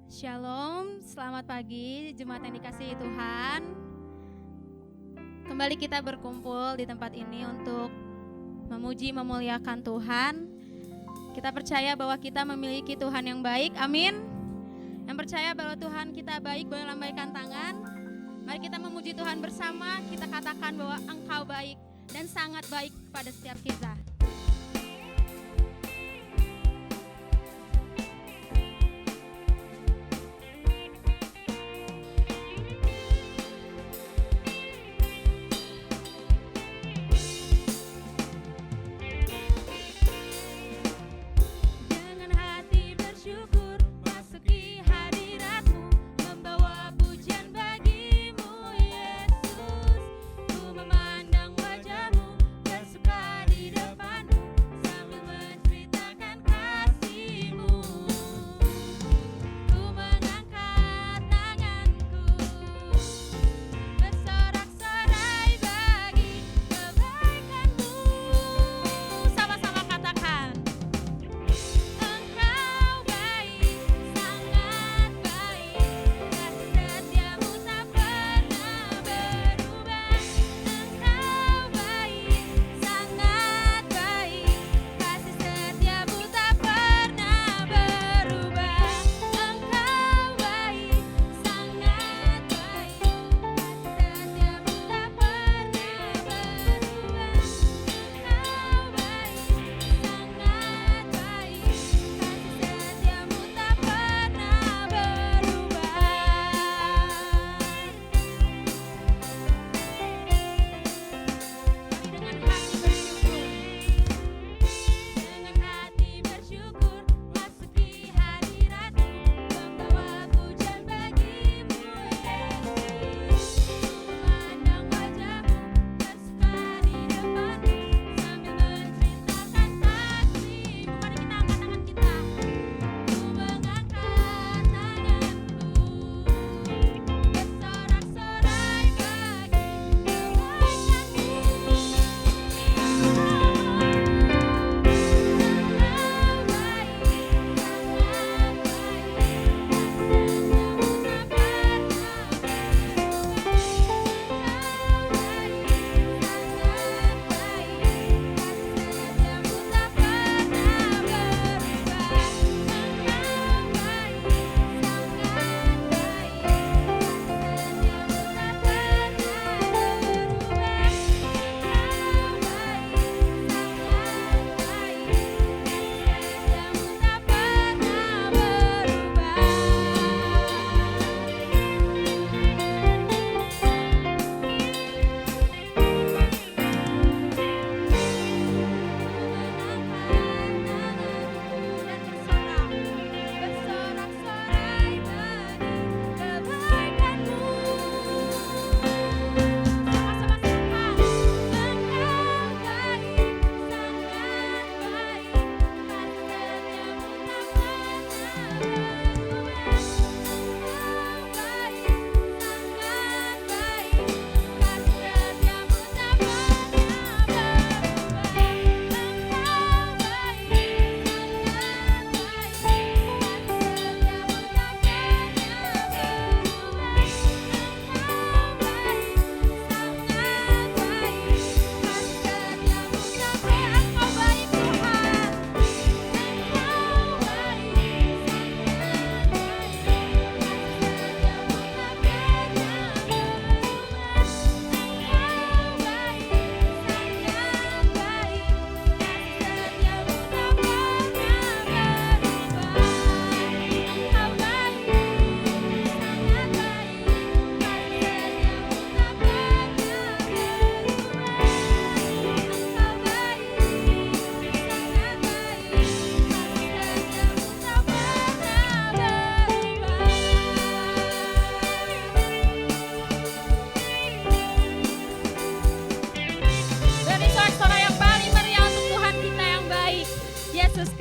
Shalom, selamat pagi jemaat yang dikasihi Tuhan. Kembali kita berkumpul di tempat ini untuk memuji, memuliakan Tuhan. Kita percaya bahwa kita memiliki Tuhan yang baik, amin. Yang percaya bahwa Tuhan kita baik, boleh lambaikan tangan. Mari kita memuji Tuhan bersama, kita katakan bahwa Engkau baik dan sangat baik pada setiap kita.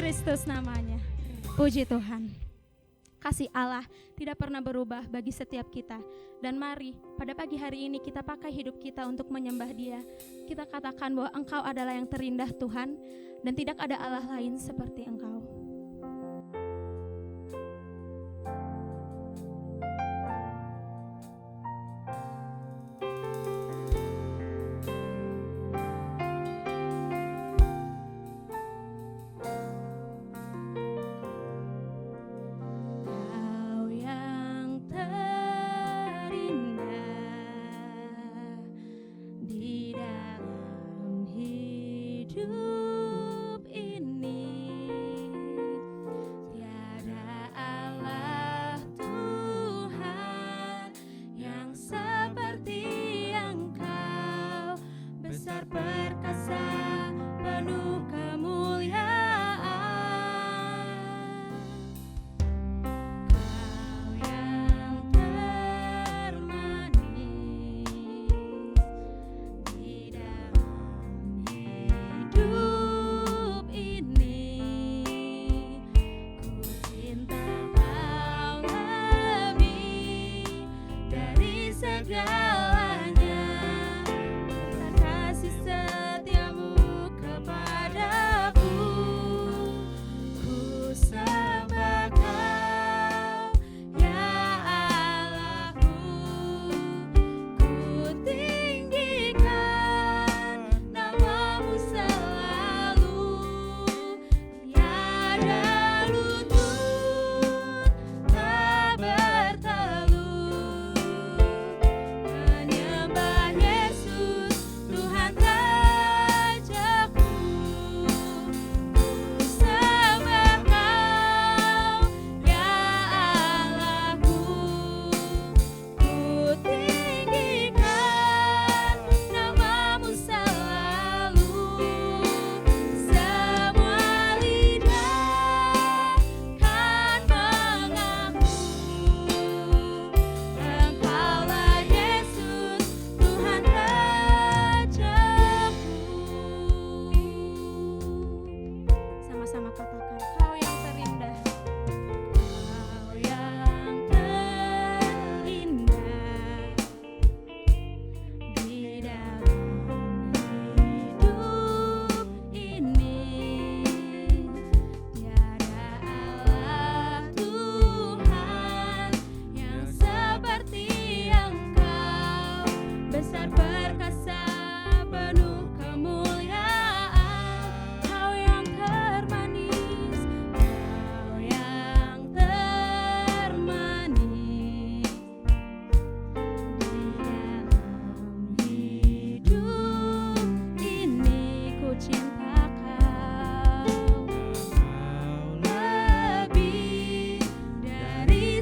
Kristus namanya. Puji Tuhan. Kasih Allah tidak pernah berubah bagi setiap kita. Dan mari pada pagi hari ini kita pakai hidup kita untuk menyembah Dia. Kita katakan bahwa Engkau adalah yang terindah Tuhan, dan tidak ada Allah lain seperti Engkau.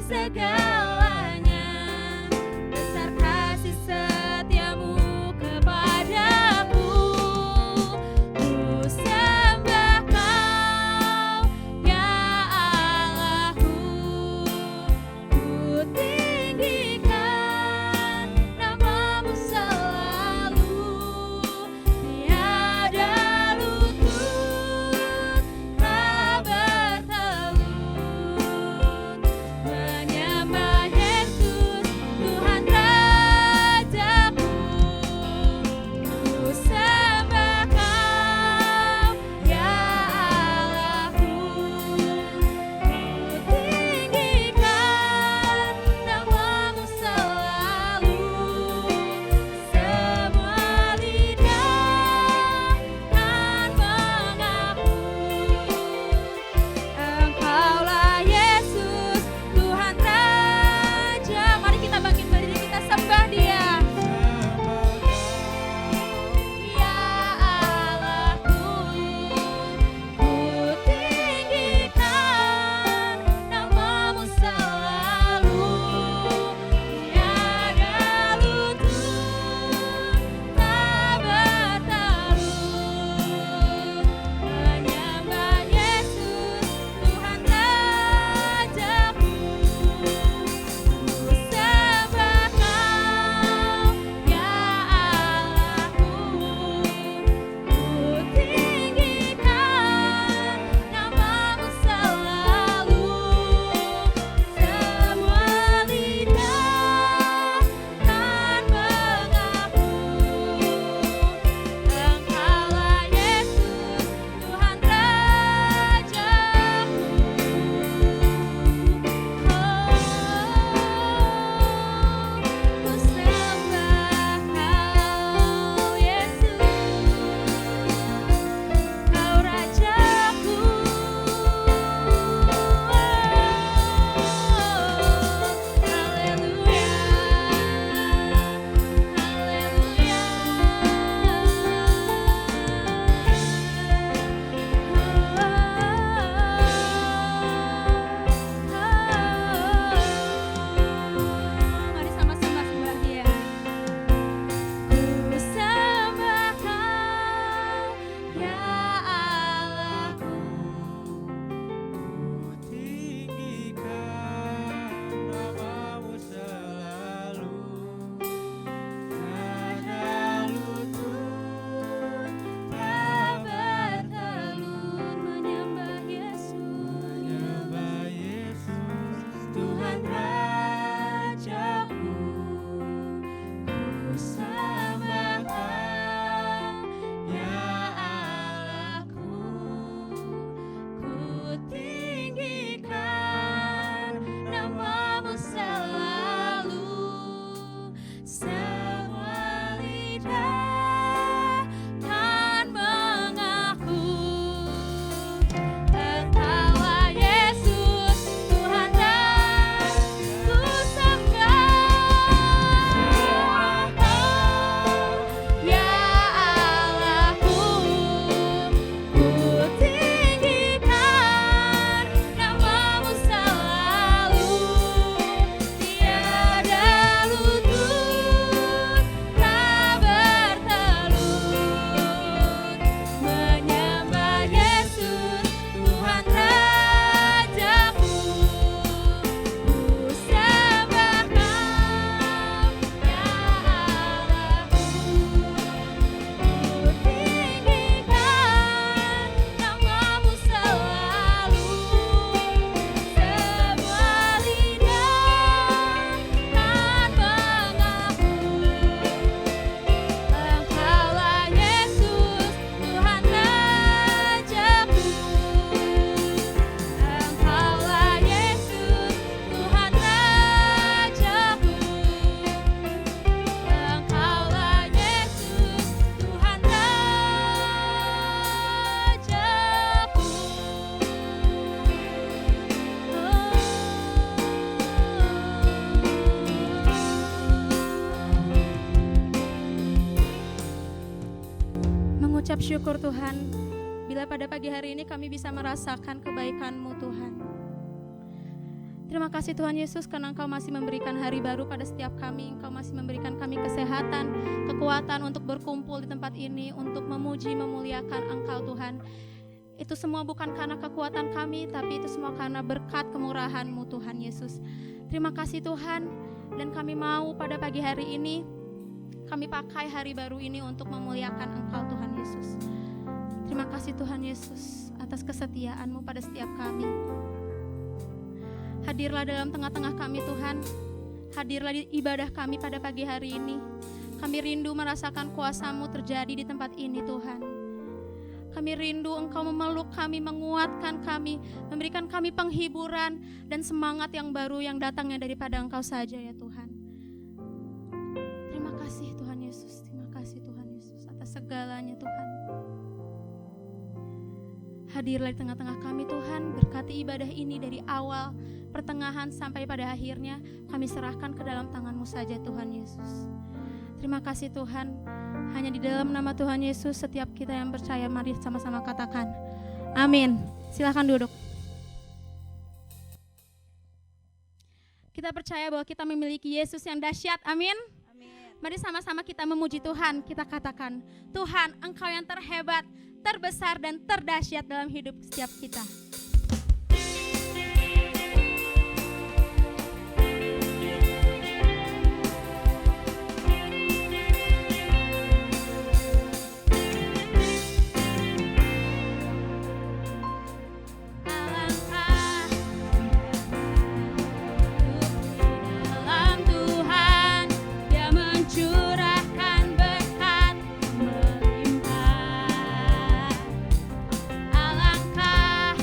segalanya. Besar kasih setiamu kepadaku. Ku sembah Kau, ya Allahku. Ku tinggikan nama-Mu selalu. Tiada lutut tak bertelut menyembah Yesus Tuhan Rajaku. Ku sembah Kau, ya Allahku. Ku tinggikan nama-Mu selalu. Semua lidah kan mengaku Engkaulah Yesus Tuhan Raja. Mari kita bangkit berdiri, kita sembah Dia. Ya Allahku, ku tinggikan nama-Mu selalu. Tiada lutut tak bertelut menyembah Yesus Tuhan Rajaku. Ku sembah Kau, ya Allahku. Ku tinggikan nama-Mu selalu. Semua lidah kan mengaku Engkaulah Yesus Tuhan Rajaku. Ku sembah Kau, Yesus, Kau Rajaku. Haleluya, haleluya. Mari sama-sama sembah Dia. Ku sembah Kau, ya Allahku. Ku tinggikan nama-Mu selalu. Tiada lutut Tak bertelut menyembah Yesus menyembah Yesus Tuhan Rajaku. Ku sembah Kau, ya Allahku. Ku tinggikan nama-Mu selalu. Semua lidah kan mengaku Engkaulah Yesus Tuhan Raja. Ku sembah Kau, ya Allahku. Ku tinggikan nama-Mu selalu. Tiada lutut tak bertelut menyembah Yesus Tuhan Rajaku. Ku sembah Kau, ya Allahku. Ku tinggikan nama-Mu selalu. Semua lidah kan mengaku Engkaulah Yesus Tuhan Rajaku. Engkaulah Yesus Tuhan Rajaku. Engkaulah Yesus Tuhan Rajaku. Mengucap syukur Tuhan, bila pada pagi hari ini kami bisa merasakan kebaikan-Mu Tuhan. Terima kasih Tuhan Yesus karena Engkau masih memberikan hari baru pada setiap kami. Engkau masih memberikan kami kesehatan, kekuatan untuk berkumpul di tempat ini, untuk memuji, memuliakan Engkau Tuhan. Itu semua bukan karena kekuatan kami, tapi itu semua karena berkat kemurahan-Mu Tuhan Yesus. Terima kasih Tuhan, dan kami mau pada pagi hari ini, kami pakai hari baru ini untuk memuliakan Engkau Tuhan Yesus. Terima kasih Tuhan Yesus atas kesetiaan-Mu pada setiap kami. Hadirlah dalam tengah-tengah kami Tuhan. Hadirlah di ibadah kami pada pagi hari ini. Kami rindu merasakan kuasa-Mu terjadi di tempat ini Tuhan. Kami rindu Engkau memeluk kami, menguatkan kami, memberikan kami penghiburan dan semangat yang baru yang datangnya daripada Engkau saja ya Tuhan. Terima kasih Tuhan Yesus. Terima kasih Tuhan Yesus atas segalanya Tuhan. Hadirlah di tengah-tengah kami Tuhan. Berkati ibadah ini dari awal, pertengahan sampai pada akhirnya. Kami serahkan ke dalam tangan-Mu saja Tuhan Yesus. Terima kasih Tuhan. Hanya di dalam nama Tuhan Yesus setiap kita yang percaya, mari sama-sama katakan amin. Silakan duduk. Kita percaya bahwa kita memiliki Yesus yang dahsyat. Amin. Mari sama-sama kita memuji Tuhan. Kita katakan, Tuhan, Engkau yang terhebat, terbesar dan terdahsyat dalam hidup setiap kita. Alangkah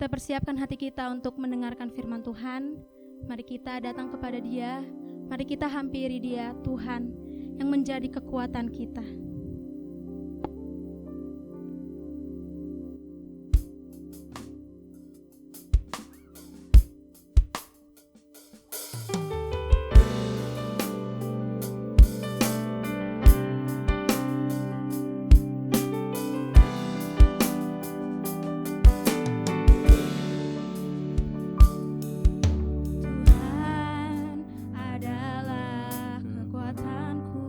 kita persiapkan hati kita untuk mendengarkan firman Tuhan. Mari kita datang kepada Dia. Mari kita hampiri Dia, Tuhan yang menjadi kekuatan kita. Kekuatanku,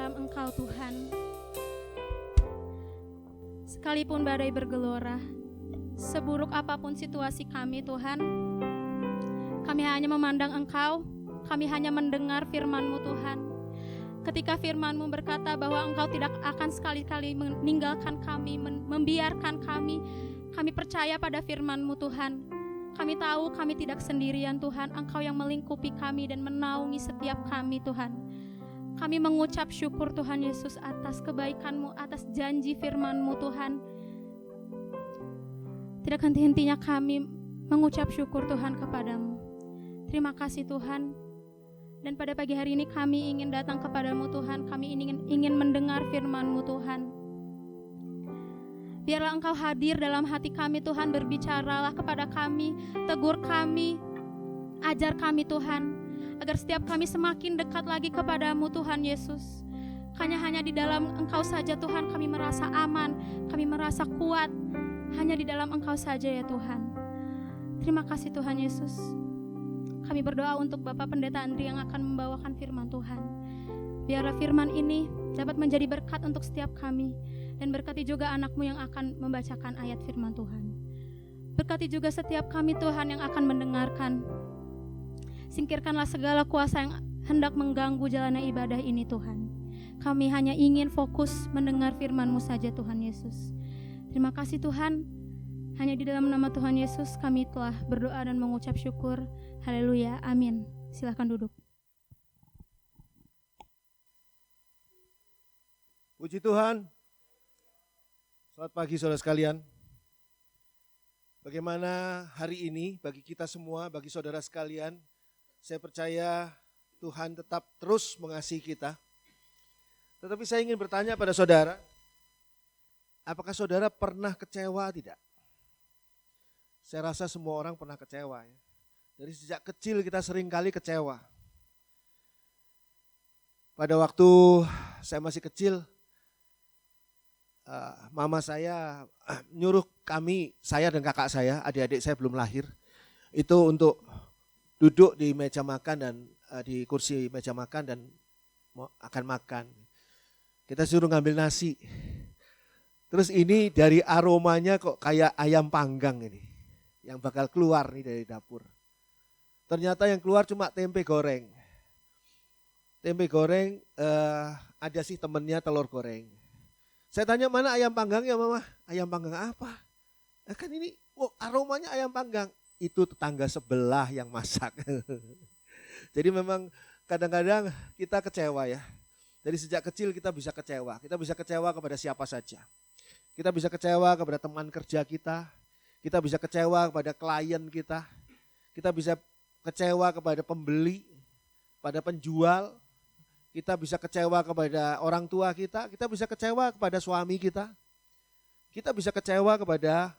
dalam Engkau Tuhan. Sekalipun badai bergelora, seburuk apapun situasi kami Tuhan, kami hanya memandang Engkau, kami hanya mendengar firman-Mu Tuhan. Ketika firman-Mu berkata bahwa Engkau tidak akan sekali-kali meninggalkan kami, membiarkan kami percaya pada firman-Mu Tuhan. Kami tahu kami tidak sendirian Tuhan, Engkau yang melingkupi kami dan menaungi setiap kami Tuhan. Kami mengucap syukur Tuhan Yesus atas kebaikan-Mu, atas janji firman-Mu Tuhan. Tidak henti-hentinya kami mengucap syukur Tuhan kepadamu. Terima kasih Tuhan. Dan pada pagi hari ini kami ingin datang kepadamu Tuhan. Kami ingin mendengar firman-Mu Tuhan. Biarlah Engkau hadir dalam hati kami Tuhan. Berbicaralah kepada kami, tegur kami, ajar kami Tuhan. Agar setiap kami semakin dekat lagi kepadamu Tuhan Yesus. Hanya di dalam Engkau saja Tuhan kami merasa aman, kami merasa kuat. Hanya di dalam Engkau saja ya Tuhan. Terima kasih Tuhan Yesus. Kami berdoa untuk Bapak Pendeta Andri yang akan membawakan firman Tuhan. Biarlah firman ini dapat menjadi berkat untuk setiap kami. Dan berkati juga anak-Mu yang akan membacakan ayat firman Tuhan. Berkati juga setiap kami Tuhan yang akan mendengarkan. Singkirkanlah segala kuasa yang hendak mengganggu jalannya ibadah ini Tuhan. Kami hanya ingin fokus mendengar firman-Mu saja Tuhan Yesus. Terima kasih Tuhan. Hanya di dalam nama Tuhan Yesus kami telah berdoa dan mengucap syukur. Haleluya, amin. Silakan duduk. Puji Tuhan. Selamat pagi saudara sekalian. Bagaimana hari ini bagi kita semua, bagi saudara sekalian, saya percaya Tuhan tetap terus mengasihi kita. Tetapi saya ingin bertanya pada saudara, apakah saudara pernah kecewa tidak? Saya rasa semua orang pernah kecewa ya. Dari sejak kecil kita sering kali kecewa. Pada waktu saya masih kecil, mama saya nyuruh kami, saya dan kakak saya, adik-adik saya belum lahir, itu untuk duduk di meja makan dan di kursi meja makan dan akan makan. Kita suruh ngambil nasi. Terus ini dari aromanya kok kayak ayam panggang ini. Yang bakal keluar nih dari dapur. Ternyata yang keluar cuma tempe goreng. Tempe goreng ada sih temennya telur goreng. Saya tanya mana ayam panggangnya mama? Ayam panggang apa? Kan ini aromanya ayam panggang. Itu tetangga sebelah yang masak. Jadi memang kadang-kadang kita kecewa ya. Dari sejak kecil kita bisa kecewa. Kita bisa kecewa kepada siapa saja. Kita bisa kecewa kepada teman kerja kita. Kita bisa kecewa kepada klien kita. Kita bisa kecewa kepada pembeli, pada penjual. Kita bisa kecewa kepada orang tua kita. Kita bisa kecewa kepada suami kita. Kita bisa kecewa kepada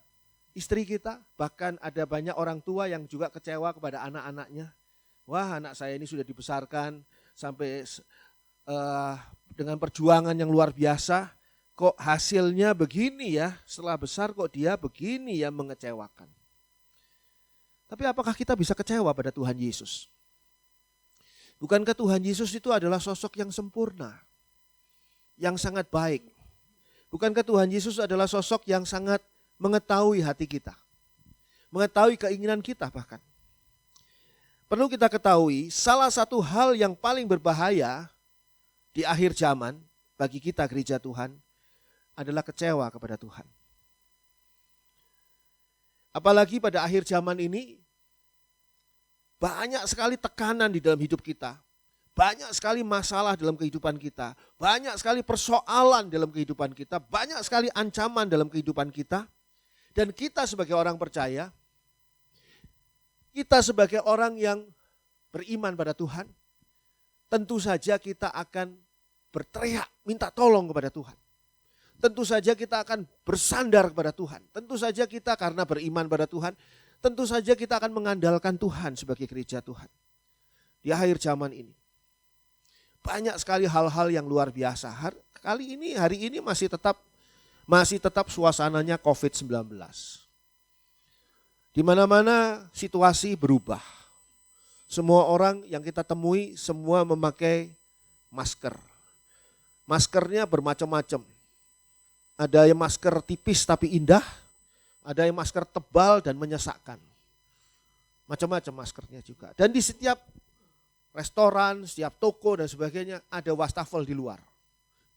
istri kita, bahkan ada banyak orang tua yang juga kecewa kepada anak-anaknya. Wah, anak saya ini sudah dibesarkan sampai dengan perjuangan yang luar biasa, kok hasilnya begini ya, setelah besar kok dia begini ya, mengecewakan. Tapi apakah kita bisa kecewa pada Tuhan Yesus? Bukankah Tuhan Yesus itu adalah sosok yang sempurna, yang sangat baik? Bukankah Tuhan Yesus adalah sosok yang sangat mengetahui hati kita, mengetahui keinginan kita bahkan. Perlu kita ketahui salah satu hal yang paling berbahaya di akhir zaman bagi kita gereja Tuhan adalah kecewa kepada Tuhan. Apalagi pada akhir zaman ini banyak sekali tekanan di dalam hidup kita. Banyak sekali masalah dalam kehidupan kita. Banyak sekali persoalan dalam kehidupan kita. Banyak sekali ancaman dalam kehidupan kita. Dan kita sebagai orang percaya, kita sebagai orang yang beriman pada Tuhan, tentu saja kita akan berteriak, minta tolong kepada Tuhan. Tentu saja kita akan bersandar kepada Tuhan. Tentu saja kita karena beriman pada Tuhan, tentu saja kita akan mengandalkan Tuhan sebagai gereja Tuhan. Di akhir zaman ini, banyak sekali hal-hal yang luar biasa. Hari ini masih tetap suasananya COVID-19. Di mana-mana situasi berubah. Semua orang yang kita temui semua memakai masker. Maskernya bermacam-macam. Ada yang masker tipis tapi indah, ada yang masker tebal dan menyesakkan. Macam-macam maskernya juga. Dan di setiap restoran, setiap toko dan sebagainya ada wastafel di luar.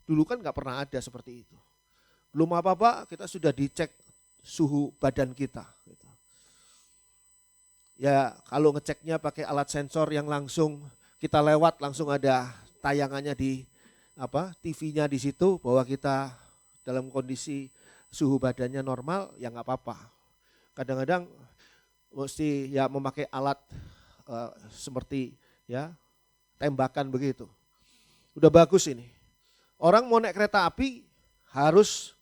Dulu kan nggak pernah ada seperti itu. Belum apa-apa kita sudah dicek suhu badan kita. Ya kalau ngeceknya pakai alat sensor yang langsung kita lewat langsung ada tayangannya di TV-nya di situ bahwa kita dalam kondisi suhu badannya normal, ya nggak apa-apa. Kadang-kadang mesti ya memakai alat seperti ya tembakan begitu. Udah bagus ini. Orang mau naik kereta api harus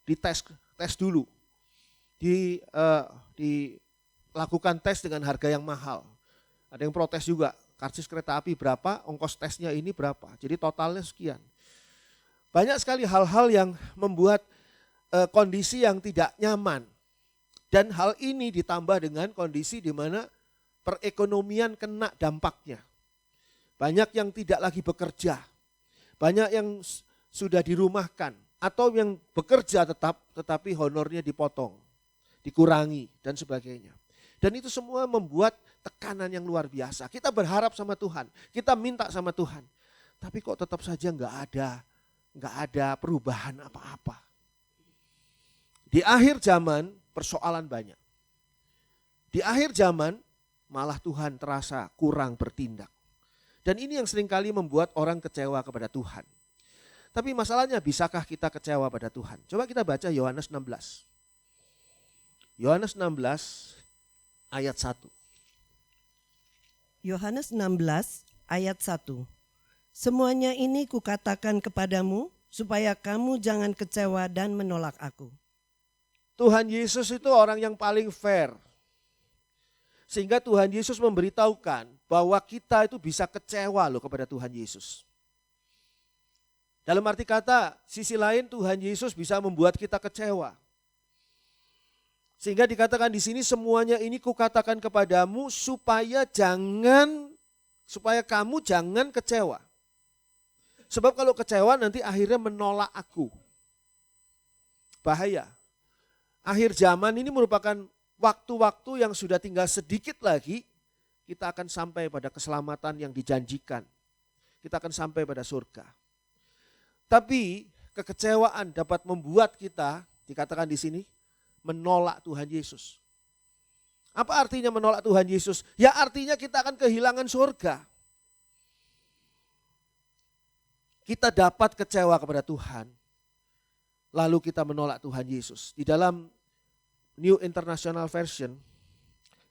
dites dulu, dilakukan tes dengan harga yang mahal. Ada yang protes juga, karcis kereta api berapa, ongkos tesnya ini berapa, jadi totalnya sekian. Banyak sekali hal-hal yang membuat kondisi yang tidak nyaman. Dan hal ini ditambah dengan kondisi di mana perekonomian kena dampaknya. Banyak yang tidak lagi bekerja, banyak yang sudah dirumahkan, atau yang bekerja tetap tetapi honornya dipotong, dikurangi dan sebagainya. Dan itu semua membuat tekanan yang luar biasa. Kita berharap sama Tuhan, kita minta sama Tuhan, tapi kok tetap saja nggak ada perubahan apa-apa. Di akhir zaman persoalan banyak. Di akhir zaman malah Tuhan terasa kurang bertindak. Dan ini yang seringkali membuat orang kecewa kepada Tuhan. Tapi masalahnya, bisakah kita kecewa pada Tuhan? Coba kita baca Yohanes 16. Yohanes 16 ayat 1. Yohanes 16 ayat 1. Semuanya ini kukatakan kepadamu supaya kamu jangan kecewa dan menolak aku. Tuhan Yesus itu orang yang paling fair. Sehingga Tuhan Yesus memberitahukan bahwa kita itu bisa kecewa loh kepada Tuhan Yesus. Dalam arti kata, sisi lain Tuhan Yesus bisa membuat kita kecewa. Sehingga dikatakan di sini semuanya ini kukatakan kepadamu supaya kamu jangan kecewa. Sebab kalau kecewa nanti akhirnya menolak aku. Bahaya. Akhir zaman ini merupakan waktu-waktu yang sudah tinggal sedikit lagi kita akan sampai pada keselamatan yang dijanjikan. Kita akan sampai pada surga. Tapi kekecewaan dapat membuat kita, dikatakan di sini, menolak Tuhan Yesus. Apa artinya menolak Tuhan Yesus? Ya artinya kita akan kehilangan surga. Kita dapat kecewa kepada Tuhan, lalu kita menolak Tuhan Yesus. Di dalam New International Version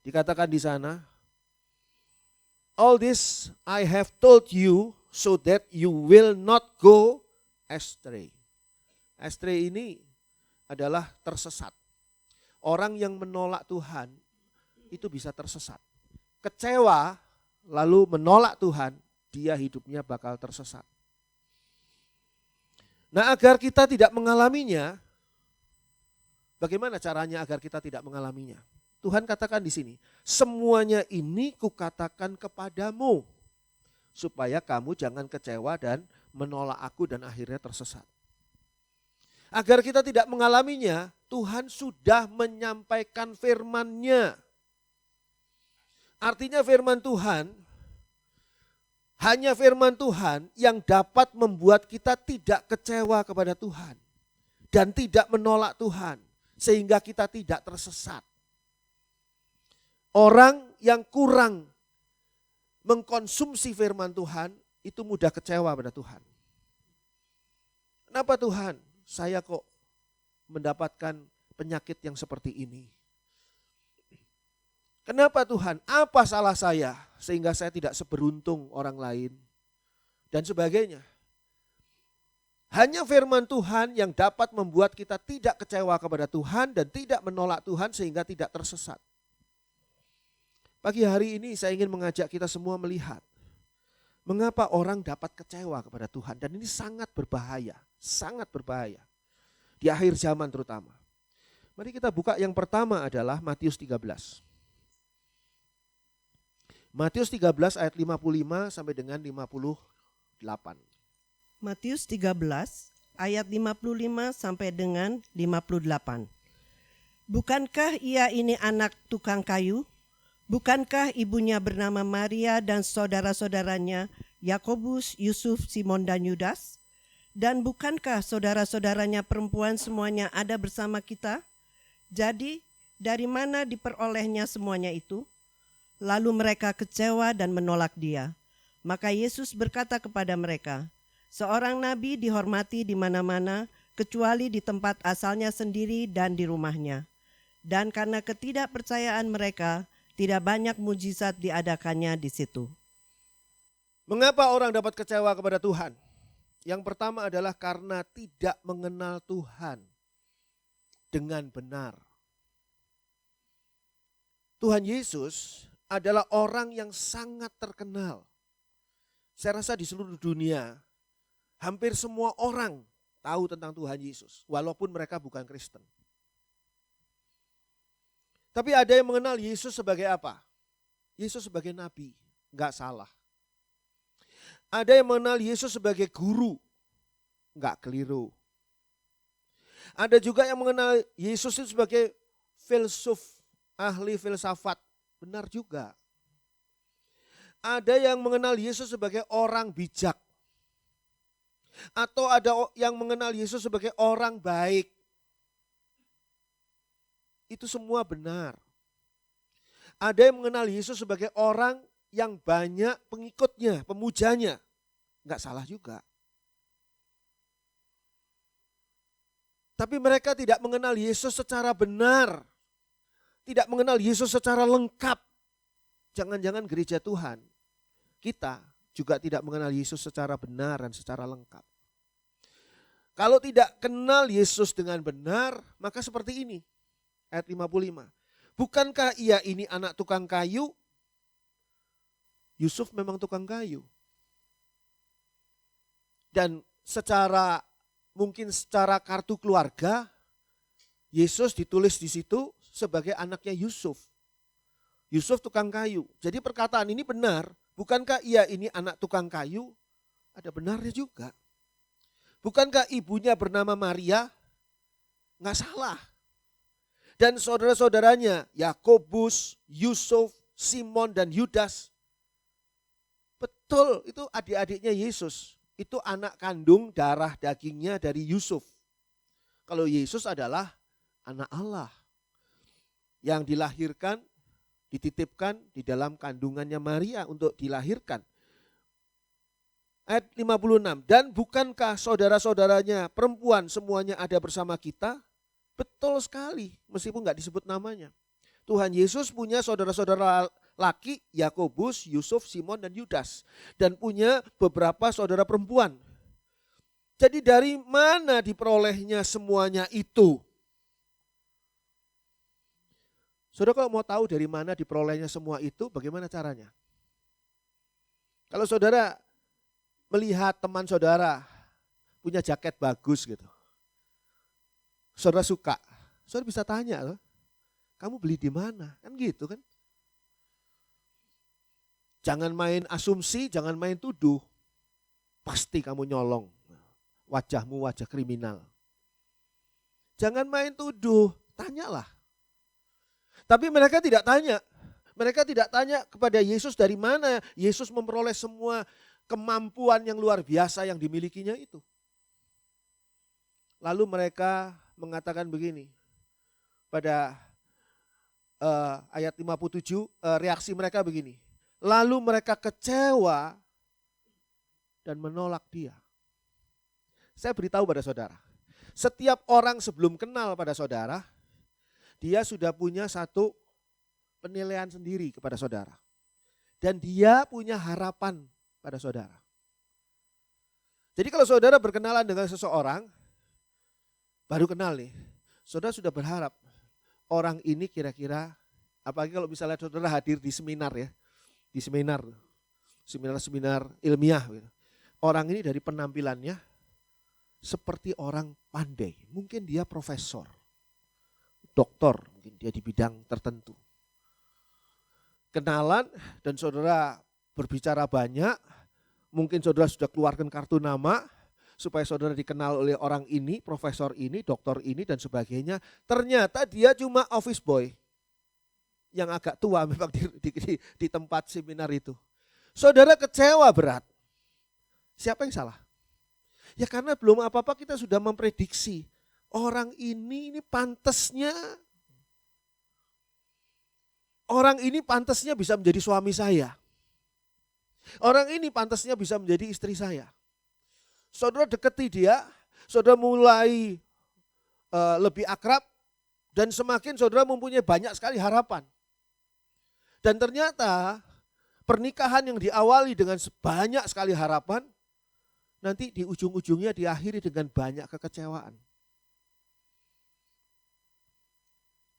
dikatakan di sana, all this I have told you so that you will not go astray. Astray ini adalah tersesat. Orang yang menolak Tuhan itu bisa tersesat. Kecewa lalu menolak Tuhan, dia hidupnya bakal tersesat. Nah, agar kita tidak mengalaminya, bagaimana caranya agar kita tidak mengalaminya? Tuhan katakan di sini, semuanya ini kukatakan kepadamu, supaya kamu jangan kecewa dan menolak aku dan akhirnya tersesat. Agar kita tidak mengalaminya, Tuhan sudah menyampaikan firman-Nya. Artinya firman Tuhan, hanya firman Tuhan yang dapat membuat kita tidak kecewa kepada Tuhan dan tidak menolak Tuhan sehingga kita tidak tersesat. Orang yang kurang mengkonsumsi firman Tuhan itu mudah kecewa pada Tuhan. Kenapa Tuhan? Saya kok mendapatkan penyakit yang seperti ini. Kenapa Tuhan? Apa salah saya sehingga saya tidak seberuntung orang lain? Dan sebagainya. Hanya firman Tuhan yang dapat membuat kita tidak kecewa kepada Tuhan dan tidak menolak Tuhan sehingga tidak tersesat. Pagi hari ini saya ingin mengajak kita semua melihat mengapa orang dapat kecewa kepada Tuhan. Dan ini sangat berbahaya, sangat berbahaya. Di akhir zaman terutama. Mari kita buka yang pertama adalah Matius 13. Matius 13 ayat 55 sampai dengan 58. Matius 13 ayat 55 sampai dengan 58. Bukankah ia ini anak tukang kayu? Bukankah ibunya bernama Maria dan saudara-saudaranya Yakobus, Yusuf, Simon dan Yudas? Dan bukankah saudara-saudaranya perempuan semuanya ada bersama kita? Jadi dari mana diperolehnya semuanya itu? Lalu mereka kecewa dan menolak dia. Maka Yesus berkata kepada mereka, seorang nabi dihormati di mana-mana kecuali di tempat asalnya sendiri dan di rumahnya. Dan karena ketidakpercayaan mereka, tidak banyak mujizat diadakannya di situ. Mengapa orang dapat kecewa kepada Tuhan? Yang pertama adalah karena tidak mengenal Tuhan dengan benar. Tuhan Yesus adalah orang yang sangat terkenal. Saya rasa di seluruh dunia, hampir semua orang tahu tentang Tuhan Yesus, walaupun mereka bukan Kristen. Tapi ada yang mengenal Yesus sebagai apa? Yesus sebagai nabi, enggak salah. Ada yang mengenal Yesus sebagai guru, enggak keliru. Ada juga yang mengenal Yesus itu sebagai filsuf, ahli filsafat, benar juga. Ada yang mengenal Yesus sebagai orang bijak. Atau ada yang mengenal Yesus sebagai orang baik. Itu semua benar. Ada yang mengenal Yesus sebagai orang yang banyak pengikutnya, pemujanya. Enggak salah juga. Tapi mereka tidak mengenal Yesus secara benar. Tidak mengenal Yesus secara lengkap. Jangan-jangan gereja Tuhan, kita juga tidak mengenal Yesus secara benar dan secara lengkap. Kalau tidak kenal Yesus dengan benar, maka seperti ini. Ayat 55. Bukankah ia ini anak tukang kayu? Yusuf memang tukang kayu. Dan mungkin secara kartu keluarga, Yesus ditulis di situ sebagai anaknya Yusuf. Yusuf tukang kayu. Jadi perkataan ini benar. Bukankah ia ini anak tukang kayu? Ada benarnya juga. Bukankah ibunya bernama Maria? Nggak salah. Dan saudara-saudaranya Yakobus, Yusuf, Simon dan Yudas. Betul, itu adik-adiknya Yesus. Itu anak kandung darah dagingnya dari Yusuf. Kalau Yesus adalah anak Allah yang dilahirkan, dititipkan di dalam kandungannya Maria untuk dilahirkan. Ayat 56, dan bukankah saudara-saudaranya perempuan semuanya ada bersama kita? Betul sekali, meskipun nggak disebut namanya. Tuhan Yesus punya saudara-saudara laki, Yakobus, Yusuf, Simon, dan Yudas. Dan punya beberapa saudara perempuan. Jadi dari mana diperolehnya semuanya itu? Saudara kalau mau tahu dari mana diperolehnya semua itu, bagaimana caranya? Kalau saudara melihat teman saudara punya jaket bagus gitu. Saudara suka, saudara bisa tanya loh, kamu beli di mana? Kan gitu kan. Jangan main asumsi, jangan main tuduh. Pasti kamu nyolong. Wajahmu wajah kriminal. Jangan main tuduh, tanyalah. Tapi mereka tidak tanya. Mereka tidak tanya kepada Yesus dari mana Yesus memperoleh semua kemampuan yang luar biasa yang dimilikinya itu. Lalu mereka mengatakan begini, pada ayat 57, reaksi mereka begini. Lalu mereka kecewa dan menolak dia. Saya beritahu pada saudara, setiap orang sebelum kenal pada saudara, dia sudah punya satu penilaian sendiri kepada saudara. Dan dia punya harapan pada saudara. Jadi kalau saudara berkenalan dengan seseorang, baru kenal nih, saudara sudah berharap orang ini kira-kira, apalagi kalau misalnya saudara hadir di seminar ya, di seminar ilmiah gitu. Orang ini dari penampilannya seperti orang pandai, mungkin dia profesor, doktor, mungkin dia di bidang tertentu. Kenalan dan saudara berbicara banyak, mungkin saudara sudah keluarkan kartu nama, supaya saudara dikenal oleh orang ini, profesor ini, doktor ini dan sebagainya. Ternyata dia cuma office boy yang agak tua memang di tempat seminar itu. Saudara kecewa berat. Siapa yang salah? Ya karena belum apa-apa kita sudah memprediksi orang ini pantasnya. Orang ini pantasnya bisa menjadi suami saya. Orang ini pantasnya bisa menjadi istri saya. Saudara deketi dia, saudara mulai lebih akrab dan semakin saudara mempunyai banyak sekali harapan. Dan ternyata pernikahan yang diawali dengan banyak sekali harapan, nanti di ujung-ujungnya diakhiri dengan banyak kekecewaan.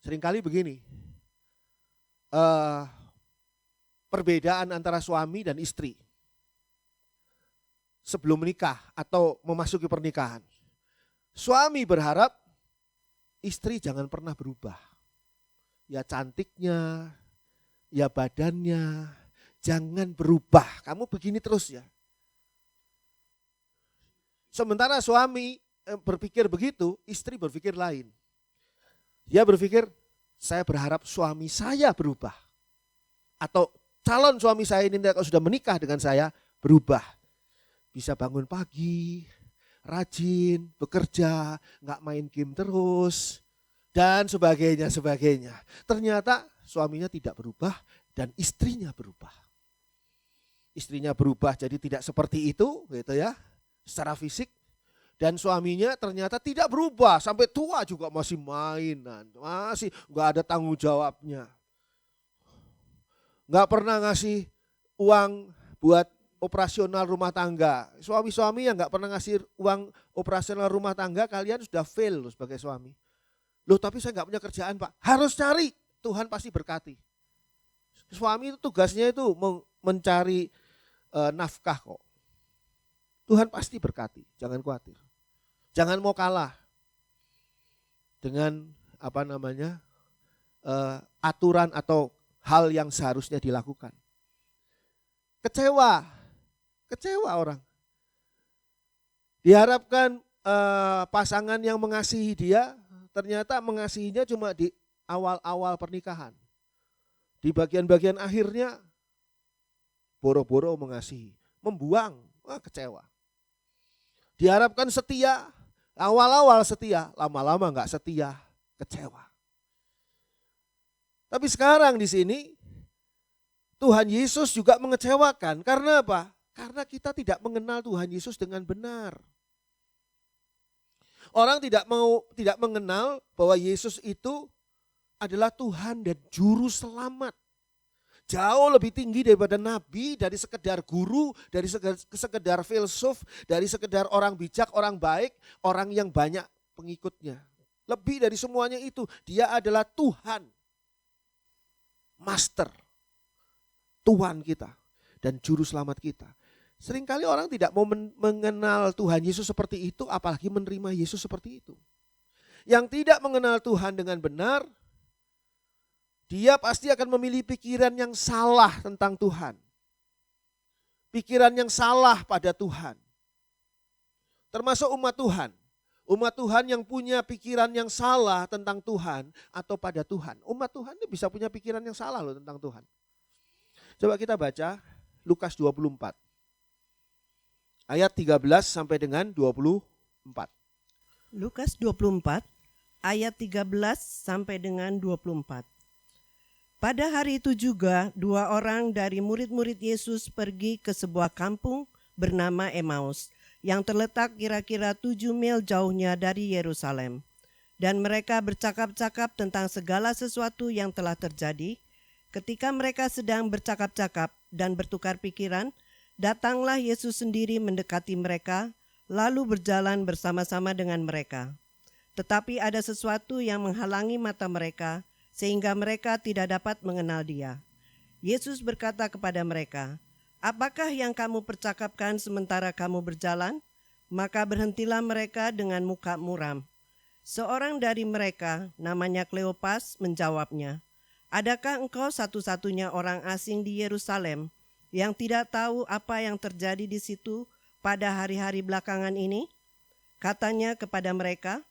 Seringkali begini, perbedaan antara suami dan istri sebelum menikah atau memasuki pernikahan. Suami berharap istri jangan pernah berubah. Ya cantiknya, ya badannya, jangan berubah. Kamu begini terus ya. Sementara suami berpikir begitu, istri berpikir lain. Dia berpikir, saya berharap suami saya berubah. Atau calon suami saya ini kalau sudah menikah dengan saya berubah. Bisa bangun pagi, rajin, bekerja, nggak main game terus, dan sebagainya. Ternyata suaminya tidak berubah dan istrinya berubah. Istrinya berubah jadi tidak seperti itu gitu ya, secara fisik. Dan suaminya ternyata tidak berubah, sampai tua juga masih mainan, masih nggak ada tanggung jawabnya. Nggak pernah ngasih uang buat operasional rumah tangga. Suami-suami yang nggak pernah ngasih uang operasional rumah tangga, kalian sudah fail loh sebagai suami. Loh tapi saya nggak punya kerjaan Pak, harus cari, Tuhan pasti berkati. Suami itu tugasnya itu mencari nafkah kok. Tuhan pasti berkati, jangan khawatir. Jangan mau kalah dengan aturan atau hal yang seharusnya dilakukan. Kecewa orang. Diharapkan pasangan yang mengasihi dia, ternyata mengasihinya cuma di awal-awal pernikahan. Di bagian-bagian akhirnya boro-boro mengasihi, membuang, kecewa. Diharapkan setia, awal-awal setia, lama-lama enggak setia, kecewa. Tapi sekarang di sini Tuhan Yesus juga mengecewakan. Karena apa? Karena kita tidak mengenal Tuhan Yesus dengan benar. Orang tidak mengenal bahwa Yesus itu adalah Tuhan dan juru selamat. Jauh lebih tinggi daripada nabi, dari sekedar guru, dari sekedar filsuf, dari sekedar orang bijak, orang baik, orang yang banyak pengikutnya. Lebih dari semuanya itu, dia adalah Tuhan. Master. Tuhan kita dan juru selamat kita. Seringkali orang tidak mau mengenal Tuhan Yesus seperti itu, apalagi menerima Yesus seperti itu. Yang tidak mengenal Tuhan dengan benar, dia pasti akan memilih pikiran yang salah tentang Tuhan. Pikiran yang salah pada Tuhan. Termasuk umat Tuhan. Umat Tuhan yang punya pikiran yang salah tentang Tuhan atau pada Tuhan. Umat Tuhan ini bisa punya pikiran yang salah loh tentang Tuhan. Coba kita baca Lukas 24. Ayat 13 sampai dengan 24. Lukas 24 ayat 13 sampai dengan 24. Pada hari itu juga 2 orang dari murid-murid Yesus pergi ke sebuah kampung bernama Emmaus yang terletak kira-kira 7 mil jauhnya dari Yerusalem. Dan mereka bercakap-cakap tentang segala sesuatu yang telah terjadi. Ketika mereka sedang bercakap-cakap dan bertukar pikiran, datanglah Yesus sendiri mendekati mereka, lalu berjalan bersama-sama dengan mereka. Tetapi ada sesuatu yang menghalangi mata mereka, sehingga mereka tidak dapat mengenal dia. Yesus berkata kepada mereka, "Apakah yang kamu percakapkan sementara kamu berjalan?" Maka berhentilah mereka dengan muka muram. Seorang dari mereka, namanya Kleopas, menjawabnya, "Adakah engkau satu-satunya orang asing di Yerusalem yang tidak tahu apa yang terjadi di situ pada hari-hari belakangan ini? Katanya kepada mereka,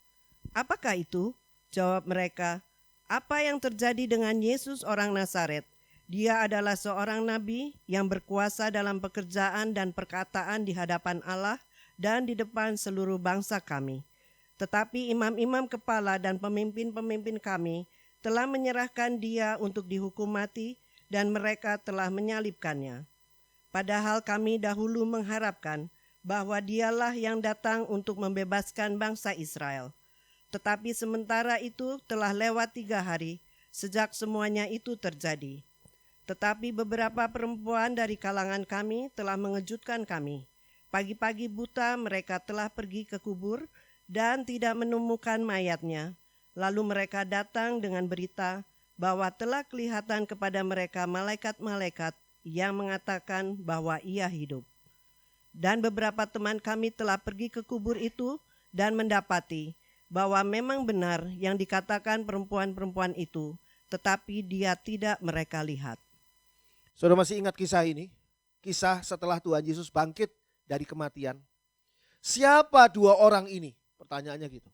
apakah itu? Jawab mereka, apa yang terjadi dengan Yesus orang Nazaret? Dia adalah seorang nabi yang berkuasa dalam pekerjaan dan perkataan di hadapan Allah dan di depan seluruh bangsa kami. Tetapi imam-imam kepala dan pemimpin-pemimpin kami telah menyerahkan dia untuk dihukum mati dan mereka telah menyalibkannya. Padahal kami dahulu mengharapkan bahwa dialah yang datang untuk membebaskan bangsa Israel. Tetapi sementara itu telah lewat 3 hari sejak semuanya itu terjadi. Tetapi beberapa perempuan dari kalangan kami telah mengejutkan kami. Pagi-pagi buta mereka telah pergi ke kubur dan tidak menemukan mayatnya. Lalu mereka datang dengan berita bahwa telah kelihatan kepada mereka malaikat-malaikat yang mengatakan bahwa ia hidup. Dan beberapa teman kami telah pergi ke kubur itu dan mendapati bahwa memang benar yang dikatakan perempuan-perempuan itu, tetapi dia tidak mereka lihat. Saudara masih ingat kisah ini? Kisah setelah Tuhan Yesus bangkit dari kematian. Siapa 2 orang ini? Pertanyaannya gitu.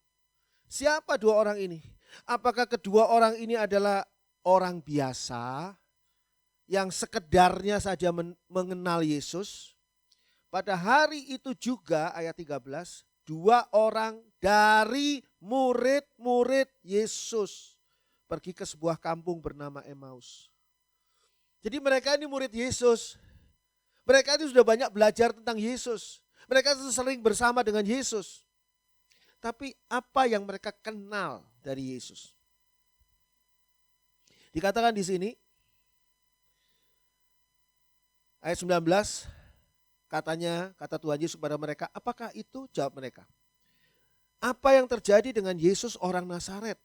Siapa 2 orang ini? Apakah kedua orang ini adalah orang biasa yang sekedarnya saja mengenal Yesus? Pada hari itu juga ayat 13, 2 orang dari murid-murid Yesus pergi ke sebuah kampung bernama Emmaus. Jadi mereka ini murid Yesus. Mereka ini sudah banyak belajar tentang Yesus. Mereka sering bersama dengan Yesus. Tapi apa yang mereka kenal dari Yesus? Dikatakan di sini, ayat 19, kata Tuhan Yesus kepada mereka, apakah itu? Jawab mereka. Apa yang terjadi dengan Yesus orang Nazaret?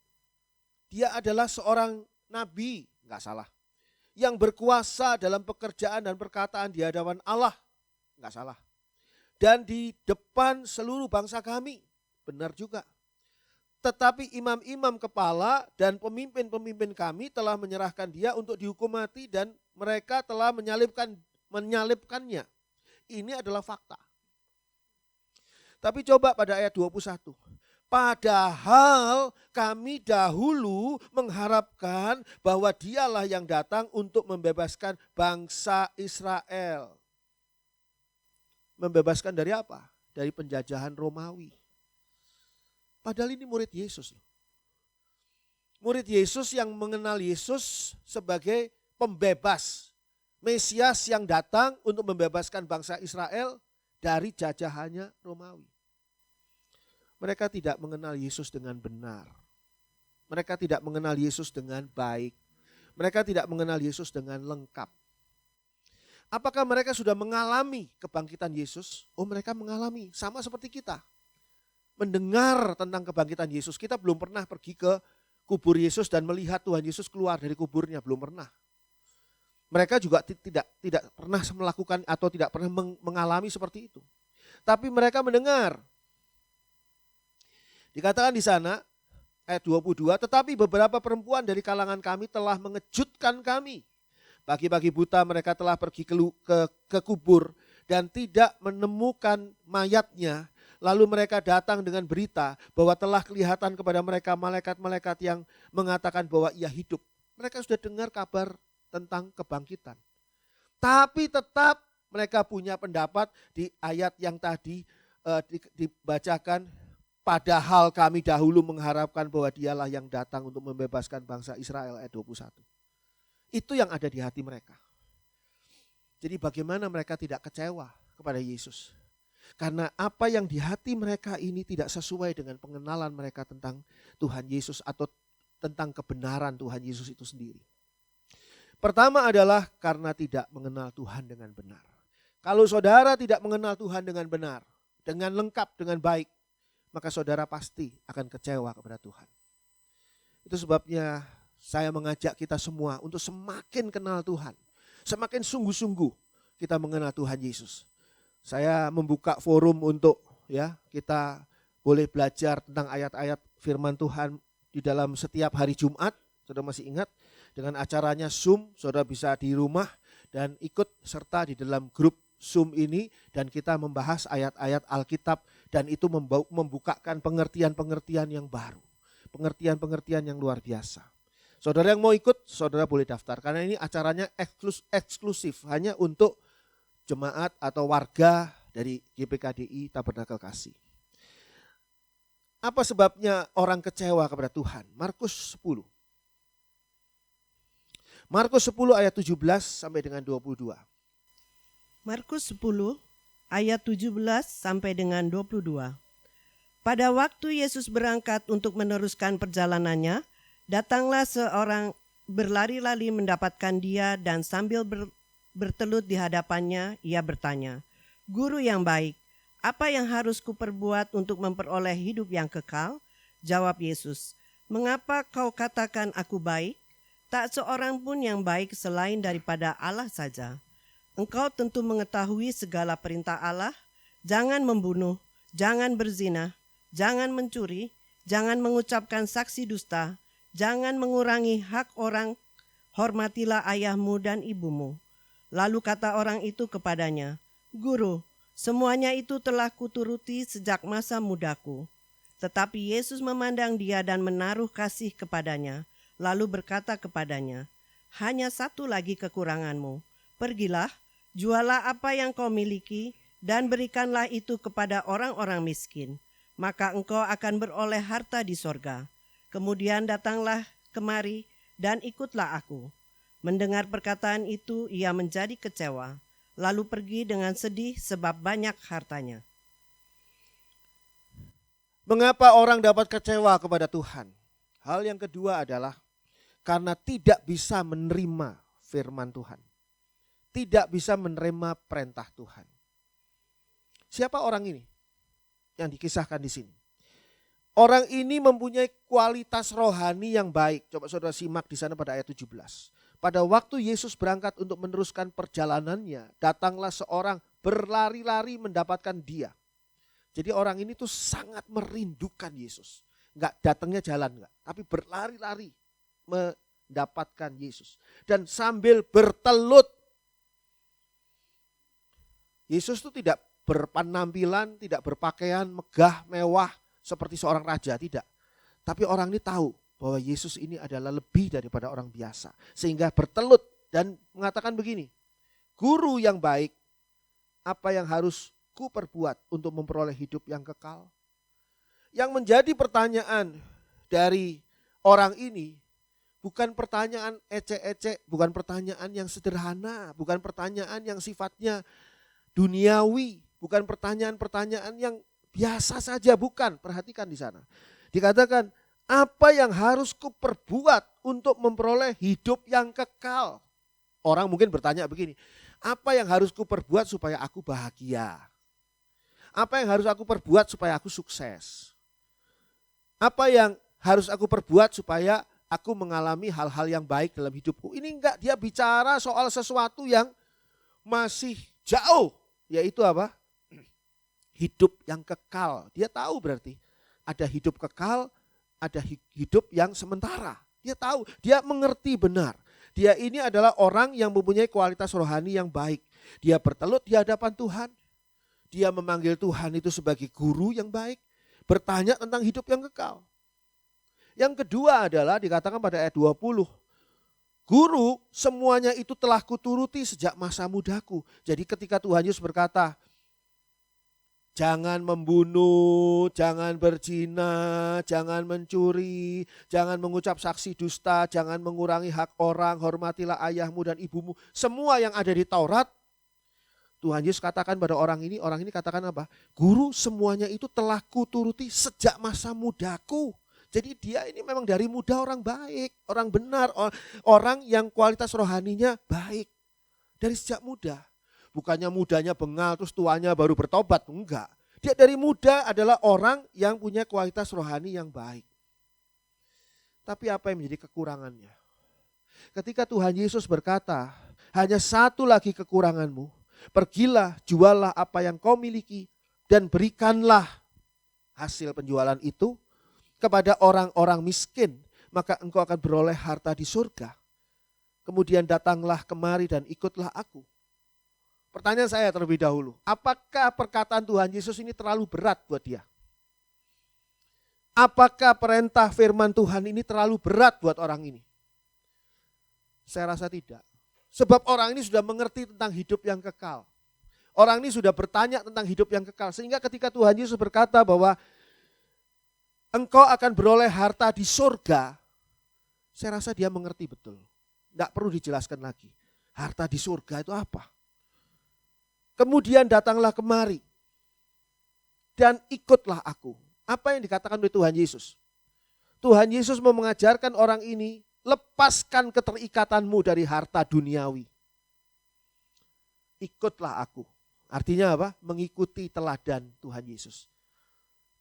Dia adalah seorang nabi, enggak salah. Yang berkuasa dalam pekerjaan dan perkataan di hadapan Allah, enggak salah. Dan di depan seluruh bangsa kami, benar juga. Tetapi imam-imam kepala dan pemimpin-pemimpin kami telah menyerahkan dia untuk dihukum mati dan mereka telah menyalibkannya. Ini adalah fakta. Tapi coba pada ayat 21. Padahal kami dahulu mengharapkan bahwa dialah yang datang untuk membebaskan bangsa Israel. Membebaskan dari apa? Dari penjajahan Romawi. Padahal ini murid Yesus. Murid Yesus yang mengenal Yesus sebagai pembebas. Mesias yang datang untuk membebaskan bangsa Israel dari jajahannya Romawi. Mereka tidak mengenal Yesus dengan benar. Mereka tidak mengenal Yesus dengan baik. Mereka tidak mengenal Yesus dengan lengkap. Apakah mereka sudah mengalami kebangkitan Yesus? Oh, mereka mengalami, sama seperti kita. Mendengar tentang kebangkitan Yesus. Kita belum pernah pergi ke kubur Yesus dan melihat Tuhan Yesus keluar dari kuburnya, belum pernah. Mereka juga tidak pernah melakukan atau tidak pernah mengalami seperti itu. Tapi mereka mendengar. Dikatakan di sana ayat 22, tetapi beberapa perempuan dari kalangan kami telah mengejutkan kami. Pagi-pagi buta mereka telah pergi ke kubur dan tidak menemukan mayatnya. Lalu mereka datang dengan berita bahwa telah kelihatan kepada mereka malaikat-malaikat yang mengatakan bahwa ia hidup. Mereka sudah dengar kabar tentang kebangkitan. Tapi tetap mereka punya pendapat di ayat yang tadi dibacakan. Padahal kami dahulu mengharapkan bahwa dialah yang datang untuk membebaskan bangsa Israel, ayat 21. Itu yang ada di hati mereka. Jadi bagaimana mereka tidak kecewa kepada Yesus? Karena apa yang di hati mereka ini tidak sesuai dengan pengenalan mereka tentang Tuhan Yesus atau tentang kebenaran Tuhan Yesus itu sendiri. Pertama adalah karena tidak mengenal Tuhan dengan benar. Kalau saudara tidak mengenal Tuhan dengan benar, dengan lengkap, dengan baik, maka saudara pasti akan kecewa kepada Tuhan. Itu sebabnya saya mengajak kita semua untuk semakin kenal Tuhan. Semakin sungguh-sungguh kita mengenal Tuhan Yesus. Saya membuka forum untuk kita boleh belajar tentang ayat-ayat firman Tuhan di dalam setiap hari Jumat. Saudara masih ingat dengan acaranya Zoom, saudara bisa di rumah dan ikut serta di dalam grup Zoom ini dan kita membahas ayat-ayat Alkitab dan itu membukakan pengertian-pengertian yang baru. Pengertian-pengertian yang luar biasa. Saudara yang mau ikut, saudara boleh daftar karena ini acaranya eksklusif hanya untuk jemaat atau warga dari GPKDI Tabernakel Kasih. Apa sebabnya orang kecewa kepada Tuhan? Markus 10. Markus 10 ayat 17 sampai dengan 22. Markus 10 ayat 17 sampai dengan 22. Pada waktu Yesus berangkat untuk meneruskan perjalanannya, datanglah seorang berlari-lari mendapatkan dia dan sambil bertelut di hadapannya, ia bertanya, "Guru yang baik, apa yang harus kuperbuat untuk memperoleh hidup yang kekal?" Jawab Yesus, "Mengapa kau katakan aku baik? Tak seorang pun yang baik selain daripada Allah saja. Engkau tentu mengetahui segala perintah Allah, jangan membunuh, jangan berzina, jangan mencuri, jangan mengucapkan saksi dusta, jangan mengurangi hak orang, hormatilah ayahmu dan ibumu." Lalu kata orang itu kepadanya, "Guru, semuanya itu telah kuturuti sejak masa mudaku." Tetapi Yesus memandang dia dan menaruh kasih kepadanya, lalu berkata kepadanya, "Hanya satu lagi kekuranganmu. Pergilah, jualah apa yang kau miliki dan berikanlah itu kepada orang-orang miskin. Maka engkau akan beroleh harta di sorga. Kemudian datanglah kemari dan ikutlah aku." Mendengar perkataan itu, ia menjadi kecewa, lalu pergi dengan sedih sebab banyak hartanya. Mengapa orang dapat kecewa kepada Tuhan? Hal yang kedua adalah karena tidak bisa menerima firman Tuhan. Tidak bisa menerima perintah Tuhan. Siapa orang ini yang dikisahkan di sini? Orang ini mempunyai kualitas rohani yang baik. Coba saudara simak di sana pada ayat 17. Pada waktu Yesus berangkat untuk meneruskan perjalanannya, datanglah seorang berlari-lari mendapatkan dia. Jadi orang ini tuh sangat merindukan Yesus. Enggak datangnya jalan enggak, tapi berlari-lari mendapatkan Yesus. Dan sambil bertelut. Yesus itu tidak berpenampilan, tidak berpakaian megah, mewah seperti seorang raja, tidak. Tapi orang ini tahu bahwa Yesus ini adalah lebih daripada orang biasa. Sehingga bertelut dan mengatakan begini, "Guru yang baik, apa yang harus ku perbuat untuk memperoleh hidup yang kekal?" Yang menjadi pertanyaan dari orang ini bukan pertanyaan ecek-ecek, bukan pertanyaan yang sederhana, bukan pertanyaan yang sifatnya duniawi, bukan pertanyaan-pertanyaan yang biasa saja, bukan. Perhatikan di sana. Dikatakan, apa yang harus kuperbuat untuk memperoleh hidup yang kekal? Orang mungkin bertanya begini, apa yang harus kuperbuat supaya aku bahagia? Apa yang harus aku perbuat supaya aku sukses? Apa yang harus aku perbuat supaya aku mengalami hal-hal yang baik dalam hidupku? Ini enggak, dia bicara soal sesuatu yang masih jauh, yaitu apa? Hidup yang kekal. Dia tahu berarti ada hidup kekal, ada hidup yang sementara. Dia tahu, dia mengerti benar. Dia ini adalah orang yang mempunyai kualitas rohani yang baik. Dia bertelut di hadapan Tuhan. Dia memanggil Tuhan itu sebagai guru yang baik. Bertanya tentang hidup yang kekal. Yang kedua adalah dikatakan pada ayat 20. Guru, semuanya itu telah kuturuti sejak masa mudaku. Jadi ketika Tuhan Yesus berkata, jangan membunuh, jangan berzina, jangan mencuri, jangan mengucap saksi dusta, jangan mengurangi hak orang, hormatilah ayahmu dan ibumu. Semua yang ada di Taurat, Tuhan Yesus katakan pada orang ini katakan apa? Guru, semuanya itu telah kuturuti sejak masa mudaku. Jadi dia ini memang dari muda orang baik, orang benar, orang yang kualitas rohaninya baik. Dari sejak muda. Bukannya mudanya bengal terus tuanya baru bertobat, enggak. Dia dari muda adalah orang yang punya kualitas rohani yang baik. Tapi apa yang menjadi kekurangannya? Ketika Tuhan Yesus berkata, hanya satu lagi kekuranganmu, pergilah, jualah apa yang kau miliki dan berikanlah hasil penjualan itu kepada orang-orang miskin, maka engkau akan beroleh harta di surga. Kemudian datanglah kemari dan ikutlah aku. Pertanyaan saya terlebih dahulu, apakah perkataan Tuhan Yesus ini terlalu berat buat dia? Apakah perintah firman Tuhan ini terlalu berat buat orang ini? Saya rasa tidak. Sebab orang ini sudah mengerti tentang hidup yang kekal. Orang ini sudah bertanya tentang hidup yang kekal. Sehingga ketika Tuhan Yesus berkata bahwa engkau akan beroleh harta di surga, saya rasa dia mengerti betul. Tidak perlu dijelaskan lagi. Harta di surga itu apa? Kemudian datanglah kemari dan ikutlah aku. Apa yang dikatakan oleh Tuhan Yesus? Tuhan Yesus mau mengajarkan orang ini, lepaskan keterikatanmu dari harta duniawi. Ikutlah aku. Artinya apa? Mengikuti teladan Tuhan Yesus.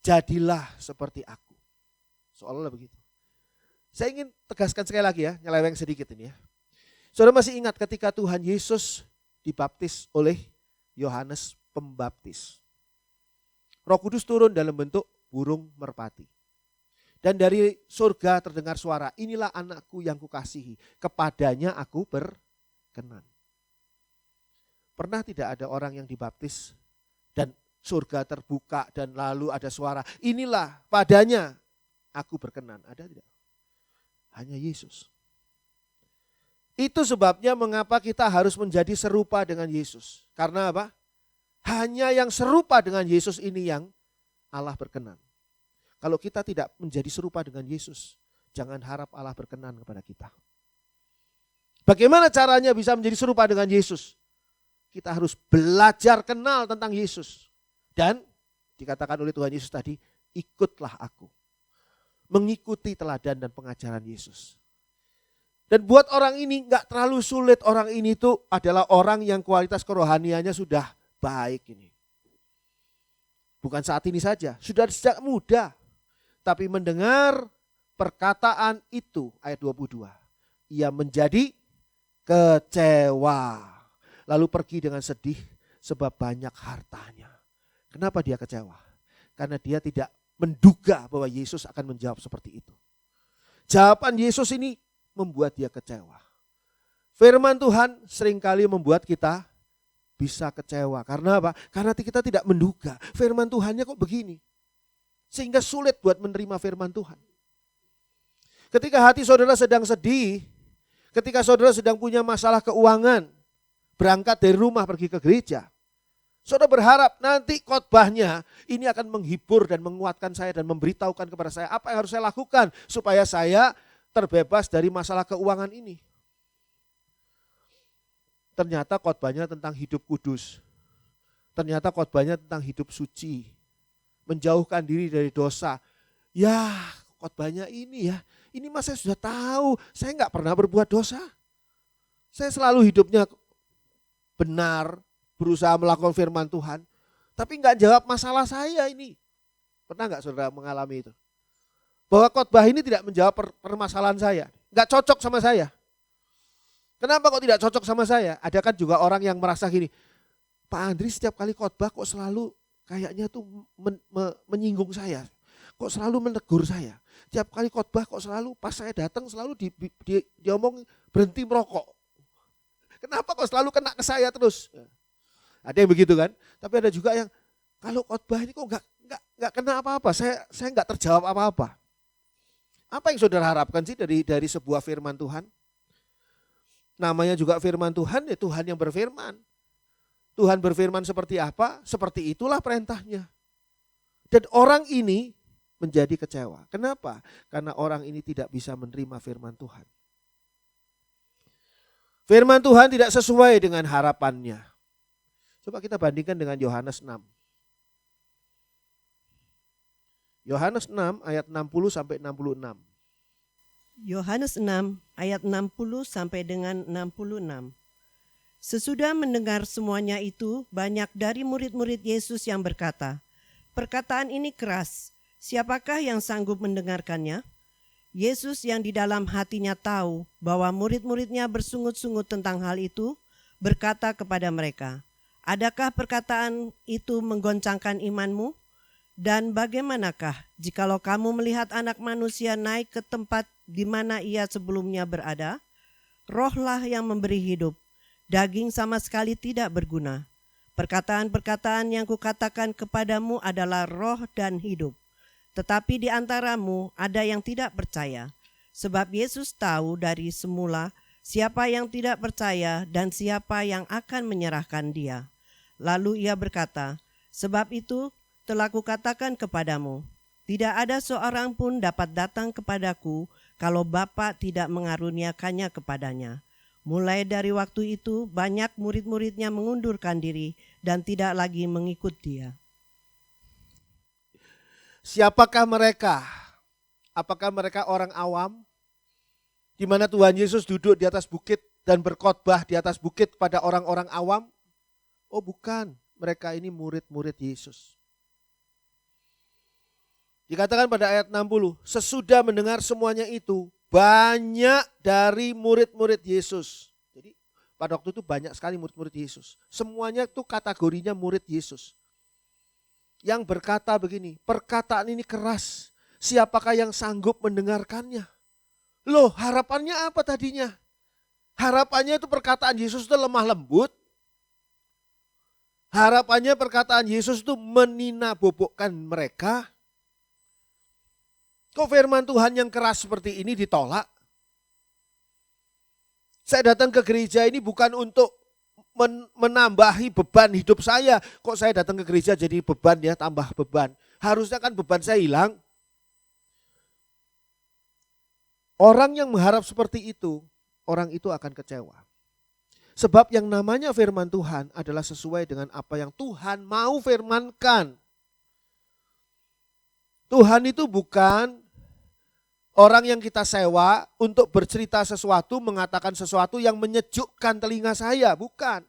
Jadilah seperti aku. Seolah-olah begitu. Saya ingin tegaskan sekali lagi ya, nyeleweng sedikit ini ya. Saudara masih ingat ketika Tuhan Yesus dibaptis oleh Yohanes Pembaptis. Roh Kudus turun dalam bentuk burung merpati. Dan dari surga terdengar suara, inilah anakku yang kukasihi, kepadanya aku berkenan. Pernah tidak ada orang yang dibaptis dan surga terbuka dan lalu ada suara, inilah padanya aku berkenan. Ada tidak? Hanya Yesus. Itu sebabnya mengapa kita harus menjadi serupa dengan Yesus. Karena apa? Hanya yang serupa dengan Yesus ini yang Allah berkenan. Kalau kita tidak menjadi serupa dengan Yesus, jangan harap Allah berkenan kepada kita. Bagaimana caranya bisa menjadi serupa dengan Yesus? Kita harus belajar kenal tentang Yesus. Dan dikatakan oleh Tuhan Yesus tadi, ikutlah aku. Mengikuti teladan dan pengajaran Yesus. Dan buat orang ini gak terlalu sulit. Orang ini tuh adalah orang yang kualitas kerohaniannya sudah baik ini. Bukan saat ini saja, sudah sejak muda. Tapi mendengar perkataan itu, ayat 22. Ia menjadi kecewa. Lalu pergi dengan sedih sebab banyak hartanya. Kenapa dia kecewa? Karena dia tidak menduga bahwa Yesus akan menjawab seperti itu. Jawaban Yesus ini membuat dia kecewa. Firman Tuhan seringkali membuat kita bisa kecewa. Karena apa? Karena kita tidak menduga firman Tuhannya kok begini. Sehingga sulit buat menerima firman Tuhan. Ketika hati saudara sedang sedih, ketika saudara sedang punya masalah keuangan, berangkat dari rumah pergi ke gereja, saudara berharap nanti khotbahnya ini akan menghibur dan menguatkan saya dan memberitahukan kepada saya apa yang harus saya lakukan supaya saya terbebas dari masalah keuangan ini. Ternyata khotbahnya tentang hidup kudus. Ternyata khotbahnya tentang hidup suci. Menjauhkan diri dari dosa. Ya, khotbahnya ini ya. Ini mas saya sudah tahu, saya nggak pernah berbuat dosa. Saya selalu hidupnya benar, berusaha melakukan firman Tuhan. Tapi nggak jawab masalah saya ini. Pernah nggak saudara mengalami itu? Bahwa khotbah ini tidak menjawab permasalahan saya. Nggak cocok sama saya. Kenapa kok tidak cocok sama saya? Ada kan juga orang yang merasa gini, Pak Andri setiap kali khotbah kok selalu kayaknya tuh menyinggung saya. Kok selalu menegur saya. Tiap kali khotbah kok selalu pas saya datang selalu diomong berhenti merokok. Kenapa kok selalu kena ke saya terus? Ada yang begitu kan? Tapi ada juga yang kalau khotbah ini kok nggak kena apa-apa. Saya nggak terjawab apa-apa. Apa yang saudara harapkan sih dari sebuah firman Tuhan? Namanya juga firman Tuhan, ya Tuhan yang berfirman. Tuhan berfirman seperti apa? Seperti itulah perintahnya. Dan orang ini menjadi kecewa. Kenapa? Karena orang ini tidak bisa menerima firman Tuhan. Firman Tuhan tidak sesuai dengan harapannya. Coba kita bandingkan dengan Yohanes 6. Yohanes 6 ayat 60 sampai 66. Yohanes 6 ayat 60 sampai dengan 66. Sesudah mendengar semuanya itu, banyak dari murid-murid Yesus yang berkata, "Perkataan ini keras, siapakah yang sanggup mendengarkannya?" Yesus yang di dalam hatinya tahu bahwa murid-muridnya bersungut-sungut tentang hal itu, berkata kepada mereka, "Adakah perkataan itu menggoncangkan imanmu? Dan bagaimanakah jikalau kamu melihat Anak Manusia naik ke tempat di mana ia sebelumnya berada? Rohlah yang memberi hidup, daging sama sekali tidak berguna. Perkataan-perkataan yang kukatakan kepadamu adalah roh dan hidup. Tetapi di antaramu ada yang tidak percaya. Sebab Yesus tahu dari semula siapa yang tidak percaya dan siapa yang akan menyerahkan dia. Lalu ia berkata, sebab itu telah kukatakan kepadamu, tidak ada seorang pun dapat datang kepadaku kalau Bapa tidak mengaruniakannya kepadanya. Mulai dari waktu itu banyak murid-muridnya mengundurkan diri dan tidak lagi mengikut dia. Siapakah mereka? Apakah mereka orang awam? Di mana Tuhan Yesus duduk di atas bukit dan berkhotbah di atas bukit pada orang-orang awam? Oh bukan, mereka ini murid-murid Yesus. Dikatakan pada ayat 60, sesudah mendengar semuanya itu, banyak dari murid-murid Yesus. Jadi pada waktu itu banyak sekali murid-murid Yesus. Semuanya itu kategorinya murid Yesus. Yang berkata begini, perkataan ini keras, siapakah yang sanggup mendengarkannya? Loh, harapannya apa tadinya? Harapannya itu perkataan Yesus itu lemah lembut. Harapannya perkataan Yesus itu meninabobokkan mereka. Kok firman Tuhan yang keras seperti ini ditolak? Saya datang ke gereja ini bukan untuk menambahi beban hidup saya. Kok saya datang ke gereja jadi beban ya, tambah beban. Harusnya kan beban saya hilang. Orang yang mengharap seperti itu, orang itu akan kecewa. Sebab yang namanya firman Tuhan adalah sesuai dengan apa yang Tuhan mau firmankan. Tuhan itu bukan orang yang kita sewa untuk bercerita sesuatu, mengatakan sesuatu yang menyejukkan telinga saya, bukan.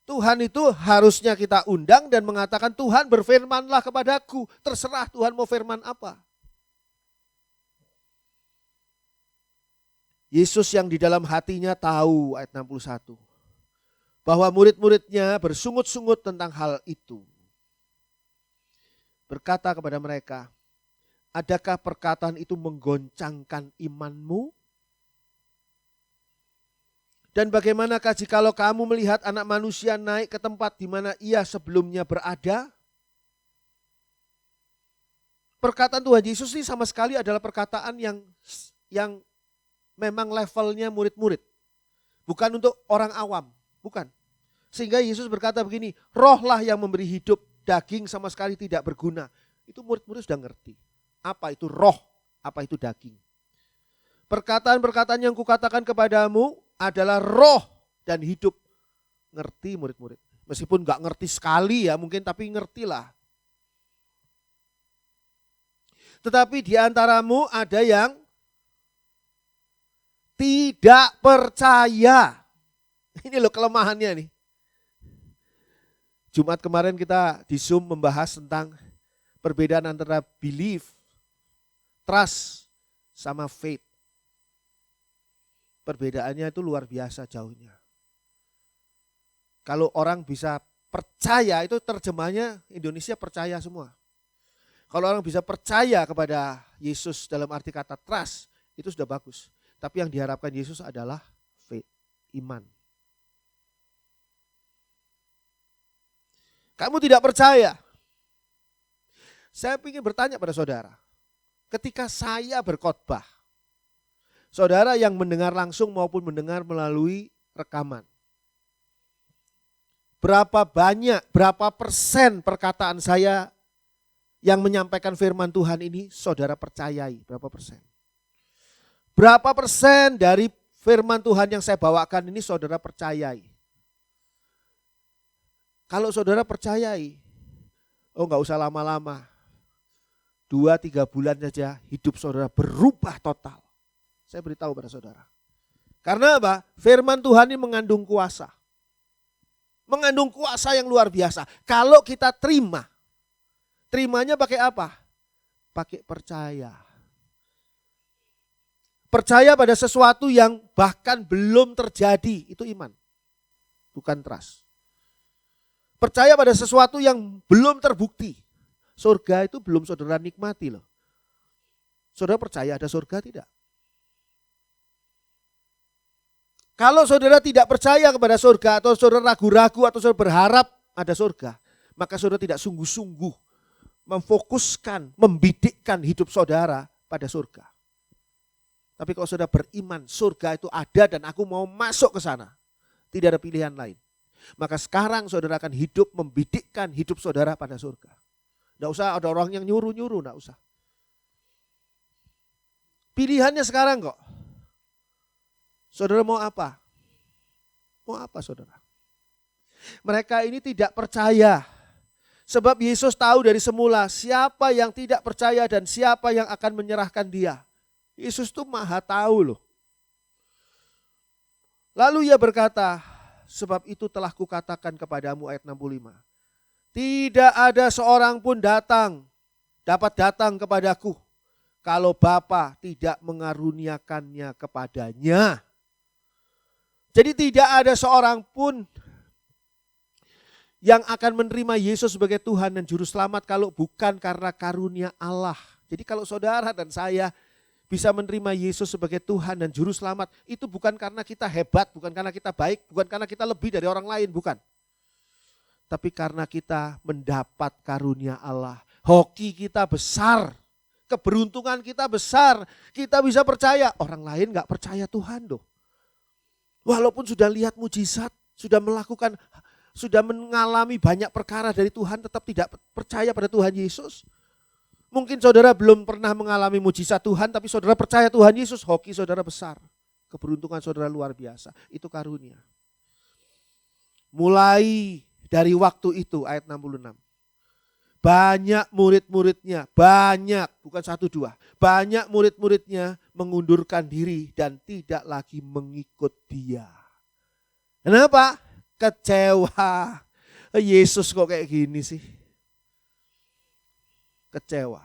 Tuhan itu harusnya kita undang dan mengatakan Tuhan berfirmanlah kepadaku, terserah Tuhan mau firman apa. Yesus yang di dalam hatinya tahu, ayat 61, bahwa murid-muridnya bersungut-sungut tentang hal itu. Berkata kepada mereka, adakah perkataan itu menggoncangkan imanmu? Dan bagaimanakah jikalau kamu melihat anak manusia naik ke tempat di mana ia sebelumnya berada? Perkataan Tuhan Yesus ini sama sekali adalah perkataan yang memang levelnya murid-murid. Bukan untuk orang awam, bukan. Sehingga Yesus berkata begini, rohlah yang memberi hidup, daging sama sekali tidak berguna. Itu murid-murid sudah ngerti. Apa itu roh, apa itu daging. Perkataan-perkataan yang kukatakan kepadamu adalah roh dan hidup. Ngerti murid-murid. Meskipun gak ngerti sekali ya mungkin, tapi ngertilah. Tetapi di antaramu ada yang tidak percaya. Ini loh kelemahannya nih. Jumat kemarin kita di Zoom membahas tentang perbedaan antara belief, trust, sama faith. Perbedaannya itu luar biasa jauhnya. Kalau orang bisa percaya, itu terjemahnya Indonesia percaya semua. Kalau orang bisa percaya kepada Yesus dalam arti kata trust, itu sudah bagus. Tapi yang diharapkan Yesus adalah faith, iman. Kamu tidak percaya. Saya ingin bertanya pada saudara. Ketika saya berkhotbah, saudara yang mendengar langsung maupun mendengar melalui rekaman, berapa banyak, berapa persen perkataan saya yang menyampaikan firman Tuhan ini saudara percayai? Berapa persen? Berapa persen dari firman Tuhan yang saya bawakan ini saudara percayai? Kalau saudara percayai, oh enggak usah lama-lama. 2-3 bulan saja hidup saudara berubah total. Saya beritahu pada saudara. Karena apa? Firman Tuhan ini mengandung kuasa. Mengandung kuasa yang luar biasa. Kalau kita terima, terimanya pakai apa? Pakai percaya. Percaya pada sesuatu yang bahkan belum terjadi, itu iman. Bukan trust. Percaya pada sesuatu yang belum terbukti. Surga itu belum saudara nikmati loh. Saudara percaya ada surga tidak? Kalau saudara tidak percaya kepada surga, atau saudara ragu-ragu, atau saudara berharap ada surga, maka saudara tidak sungguh-sungguh memfokuskan, membidikkan hidup saudara pada surga. Tapi kalau saudara beriman surga itu ada dan aku mau masuk ke sana, tidak ada pilihan lain, maka sekarang saudara akan hidup membidikkan hidup saudara pada surga. Tidak usah ada orang yang nyuruh-nyuruh, tidak usah. Pilihannya sekarang kok. Saudara mau apa? Mau apa saudara? Mereka ini tidak percaya. Sebab Yesus tahu dari semula siapa yang tidak percaya dan siapa yang akan menyerahkan dia. Yesus tuh maha tahu loh. Lalu ia berkata, sebab itu telah kukatakan kepadamu, ayat 65. Tidak ada seorang pun dapat datang kepadaku kalau Bapa tidak mengaruniakannya kepadanya. Jadi tidak ada seorang pun yang akan menerima Yesus sebagai Tuhan dan Juru Selamat kalau bukan karena karunia Allah. Jadi kalau saudara dan saya bisa menerima Yesus sebagai Tuhan dan Juru Selamat, itu bukan karena kita hebat, bukan karena kita baik, bukan karena kita lebih dari orang lain, bukan. Tapi karena kita mendapat karunia Allah. Hoki kita besar, keberuntungan kita besar, kita bisa percaya. Orang lain gak percaya Tuhan loh. Walaupun sudah lihat mujizat, sudah mengalami banyak perkara dari Tuhan, tetap tidak percaya pada Tuhan Yesus. Mungkin saudara belum pernah mengalami mujizat Tuhan, tapi saudara percaya Tuhan Yesus, hoki saudara besar. Keberuntungan saudara luar biasa, itu karunia. Mulai dari waktu itu, ayat 66. Banyak murid-muridnya, bukan 1-2. Banyak murid-muridnya mengundurkan diri dan tidak lagi mengikut dia. Kenapa? Kecewa. Yesus kok kayak gini sih? Kecewa.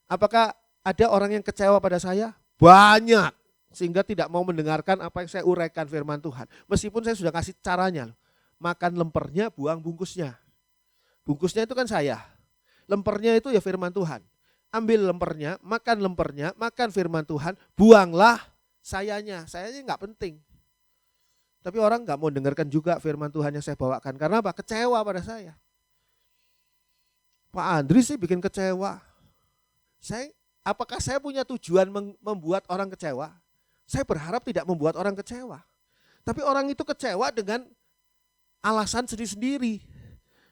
Apakah ada orang yang kecewa pada saya? Banyak. Sehingga tidak mau mendengarkan apa yang saya uraikan firman Tuhan. Meskipun saya sudah kasih caranya. Makan lempernya, buang bungkusnya. Bungkusnya itu kan saya. Lempernya itu ya firman Tuhan. Ambil lempernya, makan firman Tuhan, buanglah sayanya. Sayanya nggak penting. Tapi orang nggak mau dengarkan juga firman Tuhan yang saya bawakan. Karena apa? Kecewa pada saya. Pak Andri sih bikin kecewa. Apakah saya punya tujuan membuat orang kecewa? Saya berharap tidak membuat orang kecewa. Tapi orang itu kecewa dengan alasan sendiri-sendiri.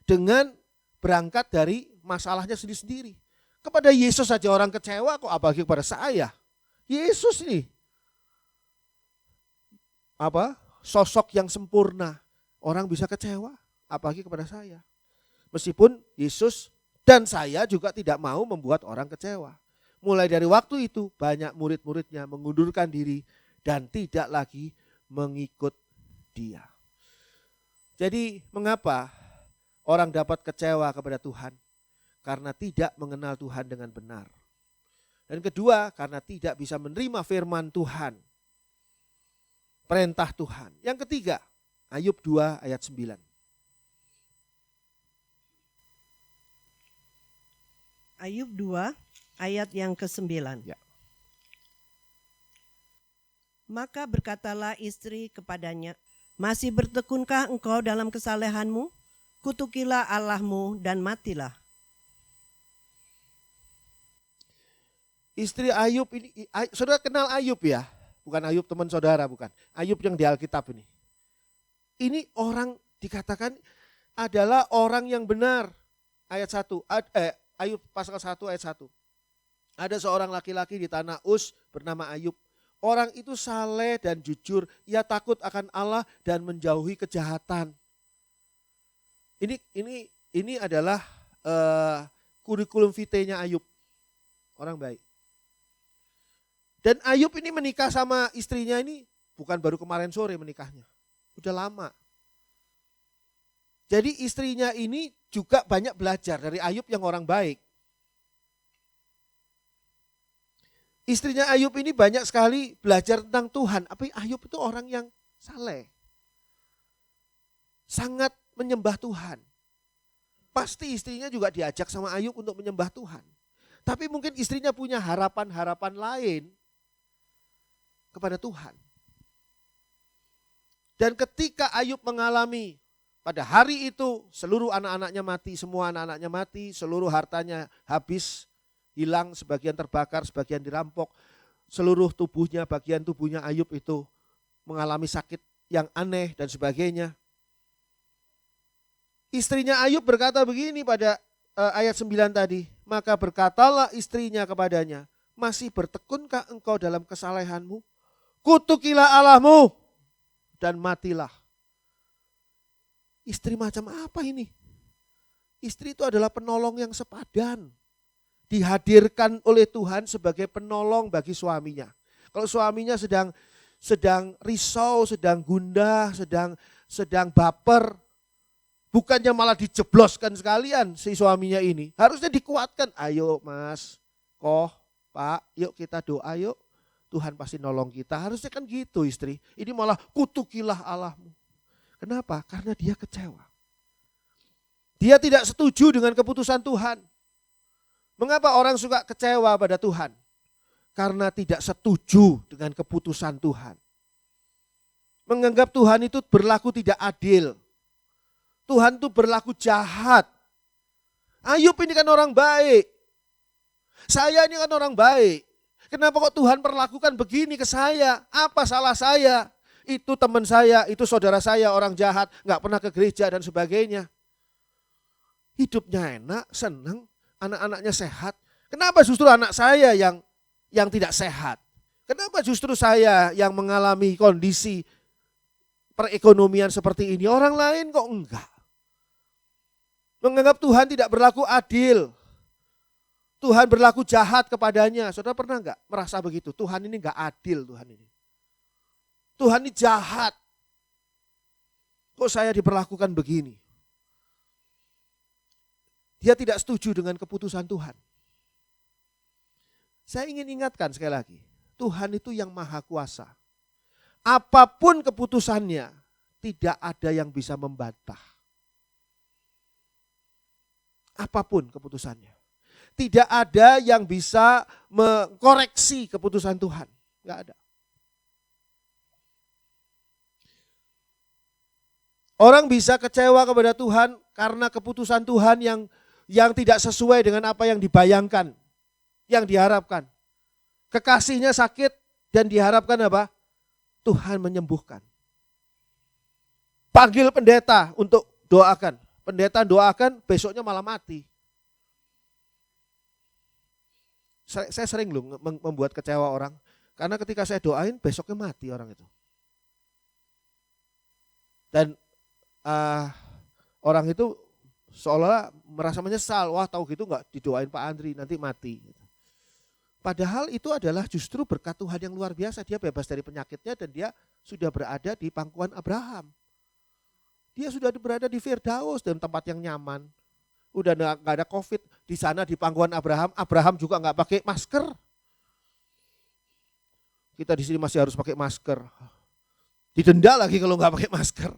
Dengan berangkat dari masalahnya sendiri-sendiri. Kepada Yesus saja orang kecewa, kok apalagi kepada saya. Yesus nih. Sosok yang sempurna. Orang bisa kecewa, apalagi kepada saya. Meskipun Yesus dan saya juga tidak mau membuat orang kecewa. Mulai dari waktu itu banyak murid-muridnya mengundurkan diri dan tidak lagi mengikut dia. Jadi mengapa orang dapat kecewa kepada Tuhan? Karena tidak mengenal Tuhan dengan benar. Dan kedua, karena tidak bisa menerima firman Tuhan. Perintah Tuhan. Yang ketiga, Ayub 2 ayat 9. Ayub 2 ayat yang ke-9. Ya. Maka berkatalah istri kepadanya, masih bertekunkah engkau dalam kesalehanmu? Kutukilah Allahmu dan matilah. Istri Ayub ini, saudara kenal Ayub ya? Bukan Ayub teman saudara, bukan. Ayub yang di Alkitab ini. Ini orang dikatakan adalah orang yang benar. Ayat 1, Ayub pasal 1 ayat 1. Ada seorang laki-laki di tanah Uz bernama Ayub. Orang itu saleh dan jujur, ia takut akan Allah dan menjauhi kejahatan. Ini adalah kurikulum vitae-nya Ayub. Orang baik. Dan Ayub ini menikah sama istrinya ini bukan baru kemarin sore menikahnya. Udah lama. Jadi istrinya ini juga banyak belajar dari Ayub yang orang baik. Istrinya Ayub ini banyak sekali belajar tentang Tuhan. Tapi Ayub itu orang yang saleh. Sangat menyembah Tuhan. Pasti istrinya juga diajak sama Ayub untuk menyembah Tuhan. Tapi mungkin istrinya punya harapan-harapan lain kepada Tuhan. Dan ketika Ayub mengalami pada hari itu seluruh anak-anaknya mati, semua anak-anaknya mati, seluruh hartanya habis, hilang, sebagian terbakar, sebagian dirampok. Seluruh tubuhnya, bagian tubuhnya Ayub itu mengalami sakit yang aneh dan sebagainya. Istrinya Ayub berkata begini pada ayat 9 tadi, maka berkatalah istrinya kepadanya, masih bertekunkah engkau dalam kesalehanmu? Kutukilah Allahmu dan matilah. Istri macam apa ini? Istri itu adalah penolong yang sepadan. Dihadirkan oleh Tuhan sebagai penolong bagi suaminya. Kalau suaminya sedang risau, sedang gundah, sedang baper, bukannya malah dijebloskan sekalian si suaminya ini. Harusnya dikuatkan. Ayo mas, pak, yuk kita doa yuk. Tuhan pasti nolong kita. Harusnya kan gitu istri. Ini malah kutukilah Allahmu. Kenapa? Karena dia kecewa. Dia tidak setuju dengan keputusan Tuhan. Mengapa orang suka kecewa pada Tuhan? Karena tidak setuju dengan keputusan Tuhan. Menganggap Tuhan itu berlaku tidak adil. Tuhan itu berlaku jahat. Ayub ini kan orang baik. Saya ini kan orang baik. Kenapa kok Tuhan perlakukan begini ke saya? Apa salah saya? Itu teman saya, itu saudara saya orang jahat, gak pernah ke gereja dan sebagainya. Hidupnya enak, senang, anak-anaknya sehat. Kenapa justru anak saya yang tidak sehat? Kenapa justru saya yang mengalami kondisi perekonomian seperti ini? Orang lain kok enggak? Menganggap Tuhan tidak berlaku adil. Tuhan berlaku jahat kepadanya. Saudara pernah enggak merasa begitu? Tuhan ini enggak adil, Tuhan ini. Tuhan ini jahat. Kok saya diperlakukan begini? Dia tidak setuju dengan keputusan Tuhan. Saya ingin ingatkan sekali lagi, Tuhan itu yang maha kuasa. Apapun keputusannya, tidak ada yang bisa membantah. Apapun keputusannya. Tidak ada yang bisa mengkoreksi keputusan Tuhan. Enggak ada. Orang bisa kecewa kepada Tuhan karena keputusan Tuhan yang tidak sesuai dengan apa yang dibayangkan, yang diharapkan. Kekasihnya sakit dan diharapkan apa? Tuhan menyembuhkan. Panggil pendeta untuk doakan. Pendeta doakan, besoknya malah mati. Saya sering loh membuat kecewa orang. Karena ketika saya doain, besoknya mati orang itu. Dan orang itu seolah merasa menyesal. Wah tahu gitu gak didoain Pak Andri, nanti mati. Padahal itu adalah justru berkat Tuhan yang luar biasa. Dia bebas dari penyakitnya dan dia sudah berada di pangkuan Abraham. Dia sudah berada di Firdaus dalam tempat yang nyaman. Udah gak ada COVID di sana di pangkuan Abraham. Abraham juga gak pakai masker. Kita di sini masih harus pakai masker. Didenda lagi kalau gak pakai masker.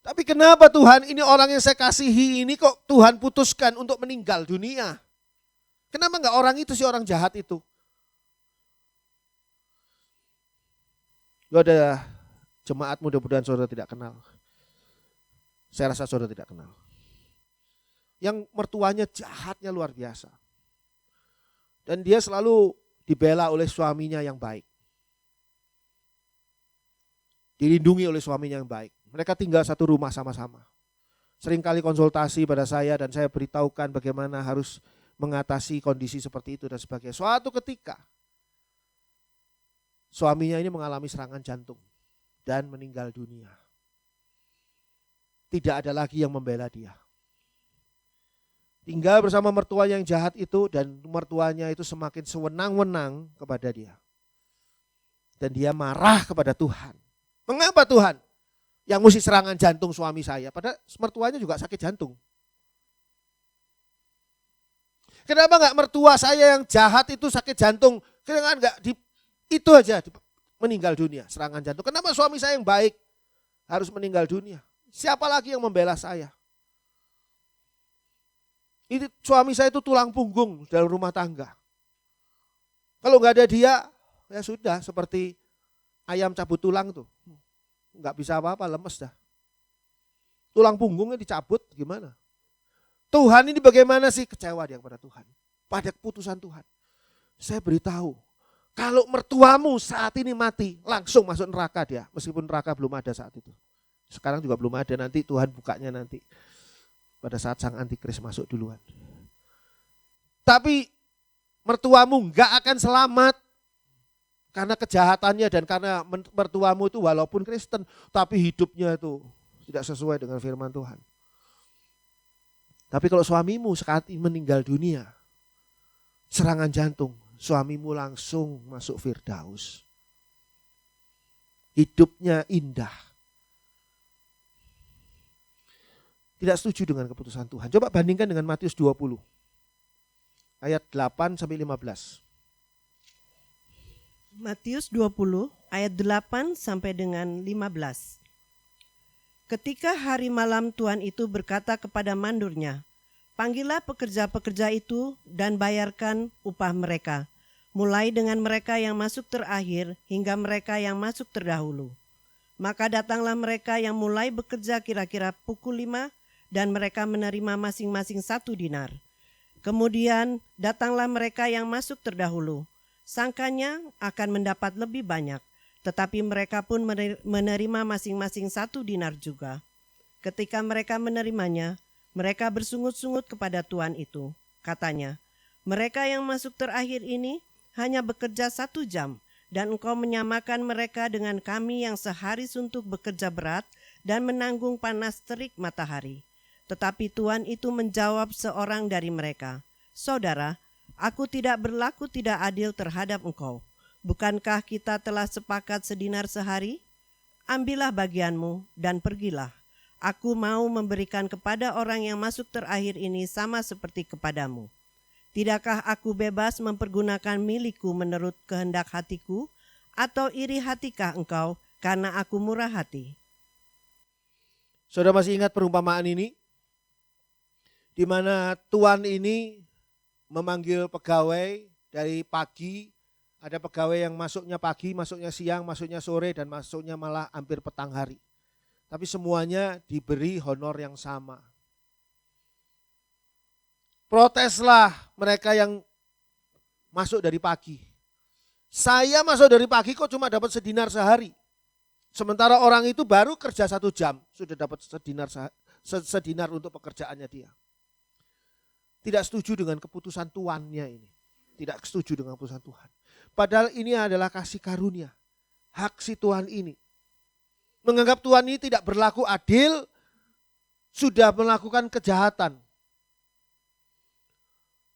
Tapi kenapa Tuhan ini orang yang saya kasihi ini kok Tuhan putuskan untuk meninggal dunia? Kenapa enggak orang itu si orang jahat itu? Lu ada jemaat mudah-mudahan saudara tidak kenal. Saya rasa saudara tidak kenal. Yang mertuanya jahatnya luar biasa. Dan dia selalu dibela oleh suaminya yang baik. Dilindungi oleh suaminya yang baik. Mereka tinggal satu rumah sama-sama. Seringkali konsultasi pada saya dan saya beritahukan bagaimana harus mengatasi kondisi seperti itu dan sebagainya. Suatu ketika suaminya ini mengalami serangan jantung dan meninggal dunia. Tidak ada lagi yang membela dia. Tinggal bersama mertua yang jahat itu dan mertuanya itu semakin sewenang-wenang kepada dia. Dan dia marah kepada Tuhan. Mengapa Tuhan yang mesti serangan jantung suami saya? Padahal mertuanya juga sakit jantung. Kenapa enggak mertua saya yang jahat itu sakit jantung? Kenapa enggak itu aja meninggal dunia, serangan jantung? Kenapa suami saya yang baik harus meninggal dunia? Siapa lagi yang membela saya? Ini suami saya itu tulang punggung dalam rumah tangga. Kalau enggak ada dia, Ya sudah, seperti ayam cabut tulang tuh. Nggak bisa apa-apa, lemes dah. Tulang punggungnya dicabut, gimana? Tuhan ini bagaimana sih? Kecewa dia kepada Tuhan. Pada keputusan Tuhan. Saya beritahu, kalau mertuamu saat ini mati, langsung masuk neraka dia. Meskipun neraka belum ada saat itu. Sekarang juga belum ada, nanti Tuhan bukanya nanti. Pada saat sang antikris masuk duluan. Tapi mertuamu enggak akan selamat. Karena kejahatannya dan karena mertuamu itu walaupun Kristen, tapi hidupnya itu tidak sesuai dengan firman Tuhan. Tapi kalau suamimu sekali meninggal dunia, serangan jantung, suamimu langsung masuk Firdaus. Hidupnya indah. Tidak setuju dengan keputusan Tuhan. Coba bandingkan dengan Matius 20. Ayat 8 sampai 15. Matius 20 ayat 8 sampai dengan 15. Ketika hari malam Tuhan itu berkata kepada mandurnya, "Panggillah pekerja-pekerja itu dan bayarkan upah mereka, mulai dengan mereka yang masuk terakhir hingga mereka yang masuk terdahulu." Maka datanglah mereka yang mulai bekerja kira-kira pukul 5 dan mereka menerima masing-masing 1 dinar. Kemudian datanglah mereka yang masuk terdahulu. Sangkanya akan mendapat lebih banyak, tetapi mereka pun menerima masing-masing 1 dinar juga. Ketika mereka menerimanya, mereka bersungut-sungut kepada tuan itu. Katanya, "Mereka yang masuk terakhir ini hanya bekerja 1 jam, dan engkau menyamakan mereka dengan kami yang sehari suntuk bekerja berat dan menanggung panas terik matahari." Tetapi tuan itu menjawab seorang dari mereka, "Saudara, aku tidak berlaku tidak adil terhadap engkau. Bukankah kita telah sepakat sedinar sehari? Ambillah bagianmu dan pergilah. Aku mau memberikan kepada orang yang masuk terakhir ini sama seperti kepadamu. Tidakkah aku bebas mempergunakan milikku menurut kehendak hatiku? Atau iri hatikah engkau karena aku murah hati?" Saudara masih ingat perumpamaan ini? Di mana tuan ini memanggil pegawai dari pagi, ada pegawai yang masuknya pagi, masuknya siang, masuknya sore, dan masuknya malah hampir petang hari. Tapi semuanya diberi honor yang sama. Proteslah mereka yang masuk dari pagi. Saya masuk dari pagi kok cuma dapat sedinar sehari. Sementara orang itu baru kerja 1 jam, sudah dapat sedinar untuk pekerjaannya dia. Tidak setuju dengan keputusan tuannya ini. Tidak setuju dengan keputusan Tuhan. Padahal ini adalah kasih karunia. Hak si Tuhan ini. Menganggap Tuhan ini tidak berlaku adil, sudah melakukan kejahatan.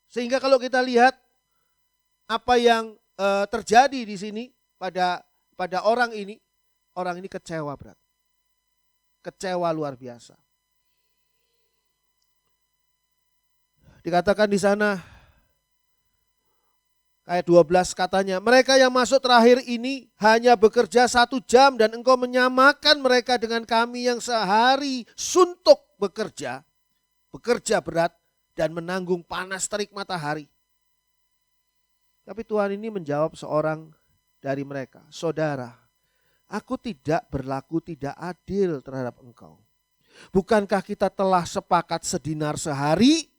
Sehingga kalau kita lihat apa yang terjadi di sini pada orang ini kecewa berat. Kecewa luar biasa. Dikatakan di sana ayat 12 katanya, "Mereka yang masuk terakhir ini hanya bekerja 1 jam dan engkau menyamakan mereka dengan kami yang sehari suntuk bekerja berat dan menanggung panas terik matahari." Tapi Tuhan ini menjawab seorang dari mereka, "Saudara, aku tidak berlaku tidak adil terhadap engkau. Bukankah kita telah sepakat sedinar sehari?"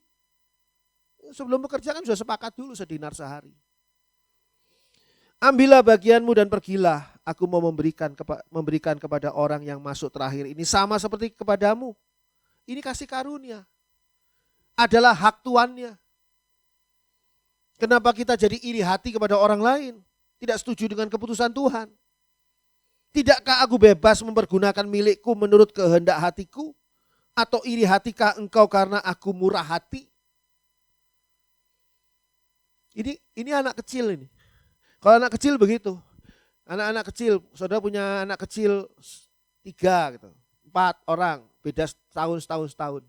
Sebelum bekerja kan sudah sepakat dulu sedinar sehari. "Ambillah bagianmu dan pergilah. Aku mau memberikan kepada orang yang masuk terakhir ini sama seperti kepadamu." Ini kasih karunia. Adalah hak tuannya. Kenapa kita jadi iri hati kepada orang lain? Tidak setuju dengan keputusan Tuhan. Tidakkah aku bebas mempergunakan milikku menurut kehendak hatiku? Atau iri hatikah engkau karena aku murah hati? Ini anak kecil ini. Kalau anak kecil begitu. Anak-anak kecil, saudara punya anak kecil 3 gitu. 4 orang, beda setahun.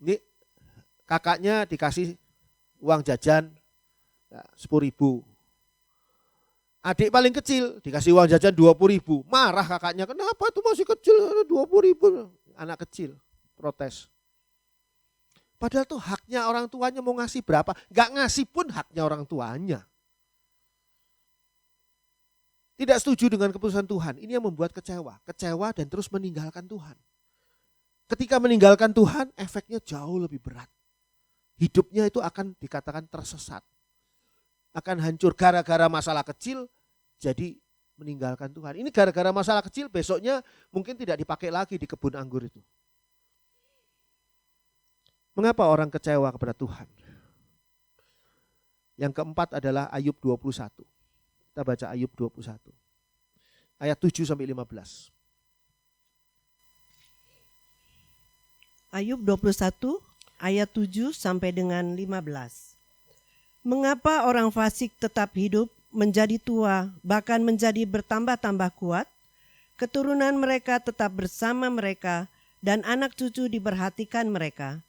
Ini kakaknya dikasih uang jajan 10.000. Adik paling kecil dikasih uang jajan 20.000. Marah kakaknya, "Kenapa itu masih kecil 20.000? Anak kecil protes. Padahal tuh haknya orang tuanya mau ngasih berapa. Gak ngasih pun haknya orang tuanya. Tidak setuju dengan keputusan Tuhan. Ini yang membuat kecewa. Kecewa dan terus meninggalkan Tuhan. Ketika meninggalkan Tuhan, efeknya jauh lebih berat. Hidupnya itu akan dikatakan tersesat. Akan hancur gara-gara masalah kecil, jadi meninggalkan Tuhan. Ini gara-gara masalah kecil, besoknya mungkin tidak dipakai lagi di kebun anggur itu. Mengapa orang kecewa kepada Tuhan? Yang keempat adalah Ayub 21. Kita baca Ayub 21. Ayat 7-15. Ayub 21 ayat 7 sampai dengan 15. Mengapa orang fasik tetap hidup, menjadi tua, bahkan menjadi bertambah-tambah kuat? Keturunan mereka tetap bersama mereka dan anak cucu diperhatikan mereka.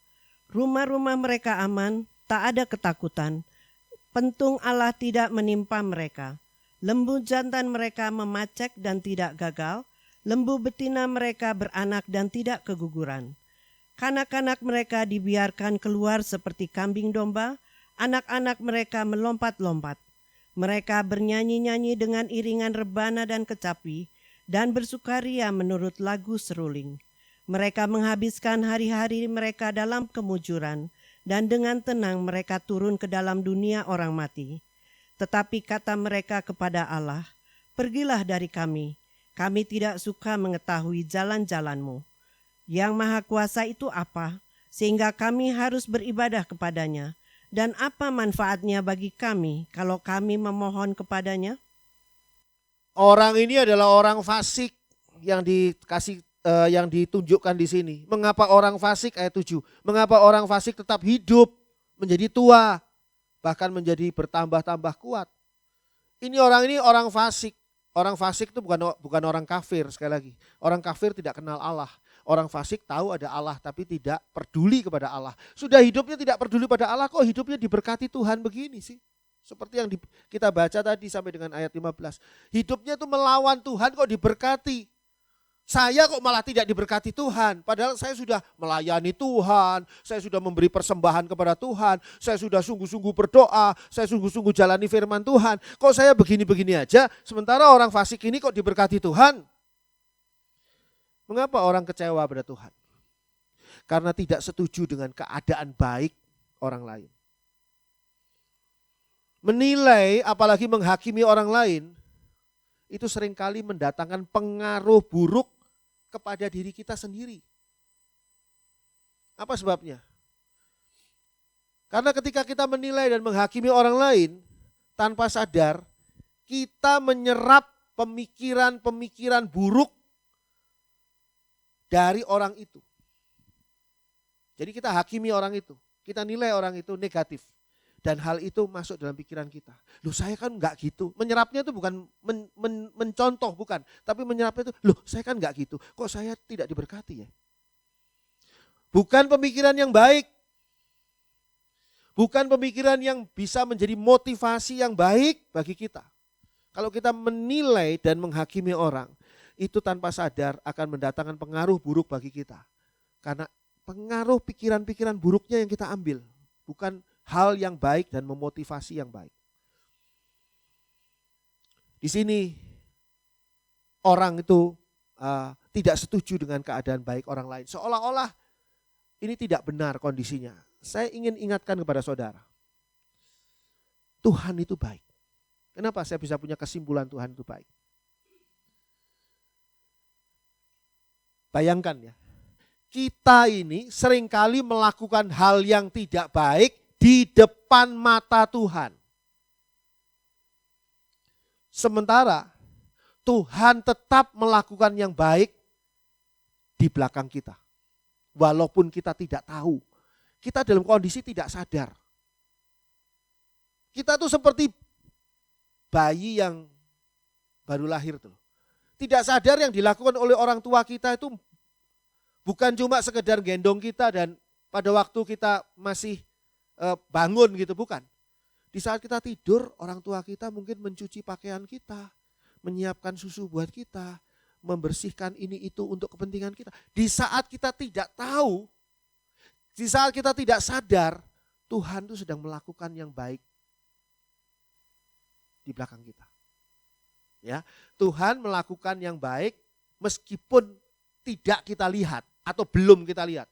Rumah-rumah mereka aman, tak ada ketakutan. Pentung Allah tidak menimpa mereka. Lembu jantan mereka memacek dan tidak gagal. Lembu betina mereka beranak dan tidak keguguran. Kanak-kanak mereka dibiarkan keluar seperti kambing domba, anak-anak mereka melompat-lompat. Mereka bernyanyi-nyanyi dengan iringan rebana dan kecapi, dan bersukaria menurut lagu seruling. Mereka menghabiskan hari-hari mereka dalam kemujuran, dan dengan tenang mereka turun ke dalam dunia orang mati. Tetapi kata mereka kepada Allah, "Pergilah dari kami tidak suka mengetahui jalan-jalan-Mu. Yang Maha Kuasa itu apa, sehingga kami harus beribadah kepadanya? Dan apa manfaatnya bagi kami kalau kami memohon kepadanya?" Orang ini adalah orang fasik yang yang ditunjukkan di sini. Mengapa orang fasik ayat 7? Mengapa orang fasik tetap hidup, menjadi tua, bahkan menjadi bertambah-tambah kuat? Ini orang fasik. Orang fasik itu bukan orang kafir, sekali lagi. Orang kafir tidak kenal Allah. Orang fasik tahu ada Allah tapi tidak peduli kepada Allah. Sudah hidupnya tidak peduli pada Allah, kok hidupnya diberkati Tuhan begini sih? Seperti yang kita baca tadi sampai dengan ayat 15. Hidupnya itu melawan Tuhan kok diberkati. Saya kok malah tidak diberkati Tuhan. Padahal saya sudah melayani Tuhan, saya sudah memberi persembahan kepada Tuhan, saya sudah sungguh-sungguh berdoa, saya sungguh-sungguh jalani firman Tuhan. Kok saya begini-begini aja, sementara orang fasik ini kok diberkati Tuhan? Mengapa orang kecewa pada Tuhan? Karena tidak setuju dengan keadaan baik orang lain. Menilai, apalagi menghakimi orang lain, itu seringkali mendatangkan pengaruh buruk kepada diri kita sendiri. Apa sebabnya? Karena ketika kita menilai dan menghakimi orang lain, tanpa sadar, kita menyerap pemikiran-pemikiran buruk dari orang itu. Jadi kita hakimi orang itu, kita nilai orang itu negatif. Dan hal itu masuk dalam pikiran kita. Loh saya kan enggak gitu. Menyerapnya itu bukan mencontoh, bukan. Tapi menyerapnya itu, loh saya kan enggak gitu. Kok saya tidak diberkati ya? Bukan pemikiran yang baik. Bukan pemikiran yang bisa menjadi motivasi yang baik bagi kita. Kalau kita menilai dan menghakimi orang, itu tanpa sadar akan mendatangkan pengaruh buruk bagi kita. Karena pengaruh pikiran-pikiran buruknya yang kita ambil. Bukan hal yang baik dan memotivasi yang baik. Di sini orang itu tidak setuju dengan keadaan baik orang lain. Seolah-olah ini tidak benar kondisinya. Saya ingin ingatkan kepada saudara. Tuhan itu baik. Kenapa saya bisa punya kesimpulan Tuhan itu baik? Bayangkan ya. Kita ini seringkali melakukan hal yang tidak baik di depan mata Tuhan. Sementara Tuhan tetap melakukan yang baik di belakang kita. Walaupun kita tidak tahu. Kita dalam kondisi tidak sadar. Kita tuh seperti bayi yang baru lahir tuh. Tidak sadar yang dilakukan oleh orang tua kita itu bukan cuma sekedar gendong kita dan pada waktu kita masih bangun gitu, bukan. Di saat kita tidur, orang tua kita mungkin mencuci pakaian kita, menyiapkan susu buat kita, membersihkan ini itu untuk kepentingan kita. Di saat kita tidak tahu, di saat kita tidak sadar, Tuhan itu sedang melakukan yang baik di belakang kita. Ya, Tuhan melakukan yang baik meskipun tidak kita lihat atau belum kita lihat.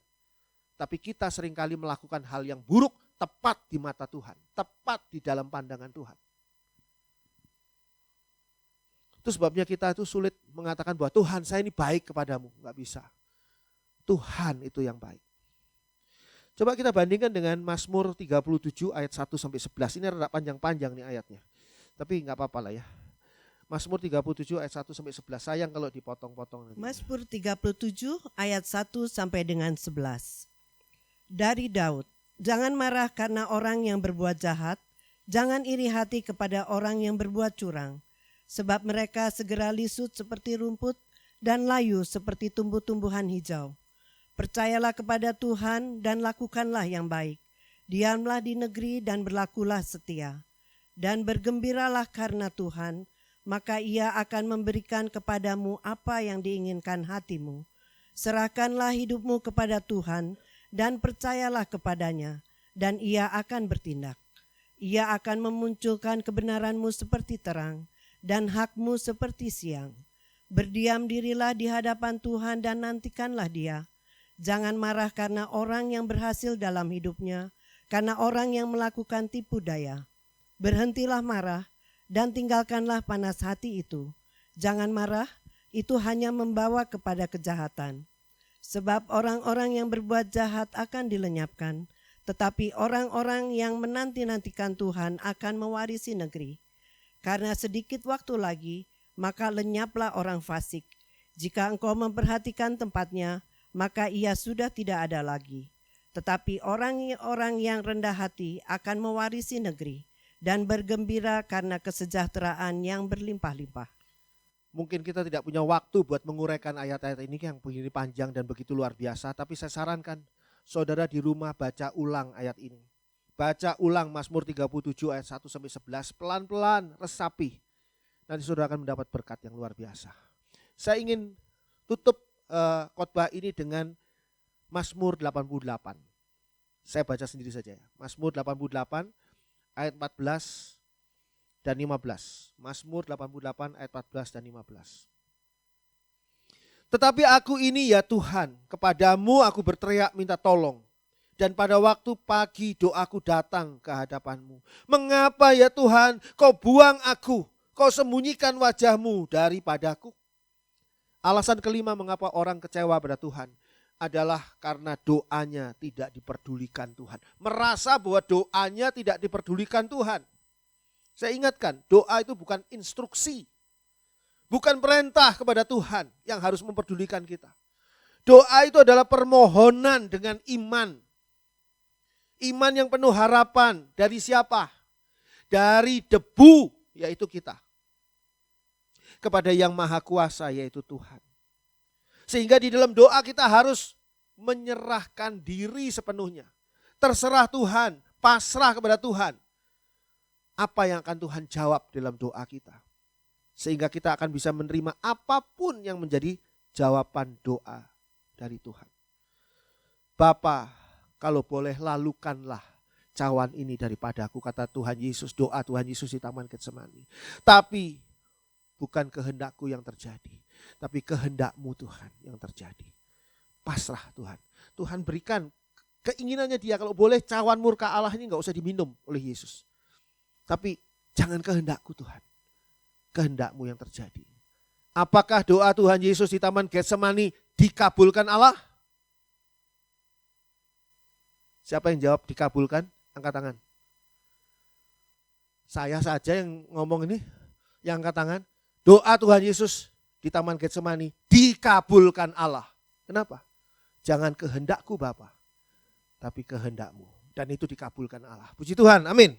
Tapi kita seringkali melakukan hal yang buruk tepat di mata Tuhan, tepat di dalam pandangan Tuhan. Itu sebabnya kita itu sulit mengatakan bahwa Tuhan saya ini baik kepadamu, enggak bisa. Tuhan itu yang baik. Coba kita bandingkan dengan Mazmur 37 ayat 1 sampai 11. Ini rada panjang-panjang nih ayatnya. Tapi enggak apa-apa lah ya. Mazmur 37 ayat 1 sampai 11. Sayang kalau dipotong-potong. Mazmur 37 ayat 1 sampai dengan 11. Dari Daud, jangan marah karena orang yang berbuat jahat, jangan iri hati kepada orang yang berbuat curang, sebab mereka segera lisut seperti rumput dan layu seperti tumbuh-tumbuhan hijau. Percayalah kepada Tuhan dan lakukanlah yang baik. Diamlah di negeri dan berlakulah setia. Dan bergembiralah karena Tuhan, maka Ia akan memberikan kepadamu apa yang diinginkan hatimu. Serahkanlah hidupmu kepada Tuhan dan percayalah kepadanya, dan Ia akan bertindak. Ia akan memunculkan kebenaranmu seperti terang, dan hakmu seperti siang. Berdiam dirilah di hadapan Tuhan dan nantikanlah Dia. Jangan marah karena orang yang berhasil dalam hidupnya, karena orang yang melakukan tipu daya. Berhentilah marah dan tinggalkanlah panas hati itu. Jangan marah, itu hanya membawa kepada kejahatan. Sebab orang-orang yang berbuat jahat akan dilenyapkan, tetapi orang-orang yang menanti-nantikan Tuhan akan mewarisi negeri. Karena sedikit waktu lagi, maka lenyaplah orang fasik. Jika engkau memperhatikan tempatnya, maka ia sudah tidak ada lagi. Tetapi orang-orang yang rendah hati akan mewarisi negeri dan bergembira karena kesejahteraan yang berlimpah-limpah. Mungkin kita tidak punya waktu buat menguraikan ayat-ayat ini yang begini panjang dan begitu luar biasa. Tapi saya sarankan saudara di rumah baca ulang ayat ini. Baca ulang Mazmur 37 ayat 1 sampai 11. Pelan-pelan, resapi. Nanti saudara akan mendapat berkat yang luar biasa. Saya ingin tutup khotbah ini dengan Mazmur 88. Saya baca sendiri saja ya. Mazmur 88 ayat 14 dan 15. Mazmur 88 ayat 14 dan 15. Tetapi aku ini ya Tuhan, kepadamu aku berteriak minta tolong. Dan pada waktu pagi doaku datang ke hadapanmu. Mengapa ya Tuhan kau buang aku, kau sembunyikan wajahmu daripadaku? Alasan kelima mengapa orang kecewa pada Tuhan adalah karena doanya tidak diperdulikan Tuhan. Merasa bahwa doanya tidak diperdulikan Tuhan. Saya ingatkan, doa itu bukan instruksi. Bukan perintah kepada Tuhan yang harus memperdulikan kita. Doa itu adalah permohonan dengan iman. Iman yang penuh harapan dari siapa? Dari debu, yaitu kita. Kepada yang maha kuasa yaitu Tuhan. Sehingga di dalam doa kita harus menyerahkan diri sepenuhnya. Terserah Tuhan, pasrah kepada Tuhan. Apa yang akan Tuhan jawab dalam doa kita. Sehingga kita akan bisa menerima apapun yang menjadi jawaban doa dari Tuhan. Bapa, kalau boleh lalukanlah cawan ini daripadaku, kata Tuhan Yesus, doa Tuhan Yesus di Taman Getsemani. Tapi bukan kehendakku yang terjadi, tapi kehendakmu Tuhan yang terjadi. Pasrah Tuhan. Tuhan berikan keinginannya dia, kalau boleh cawan murka Allah ini gak usah diminum oleh Yesus. Tapi jangan kehendakku Tuhan, kehendakmu yang terjadi. Apakah doa Tuhan Yesus di Taman Getsemani dikabulkan Allah? Siapa yang jawab dikabulkan? Angkat tangan. Saya saja yang ngomong ini, yang angkat tangan. Doa Tuhan Yesus di Taman Getsemani dikabulkan Allah. Kenapa? Jangan kehendakku Bapa, tapi kehendakmu. Dan itu dikabulkan Allah. Puji Tuhan, amin.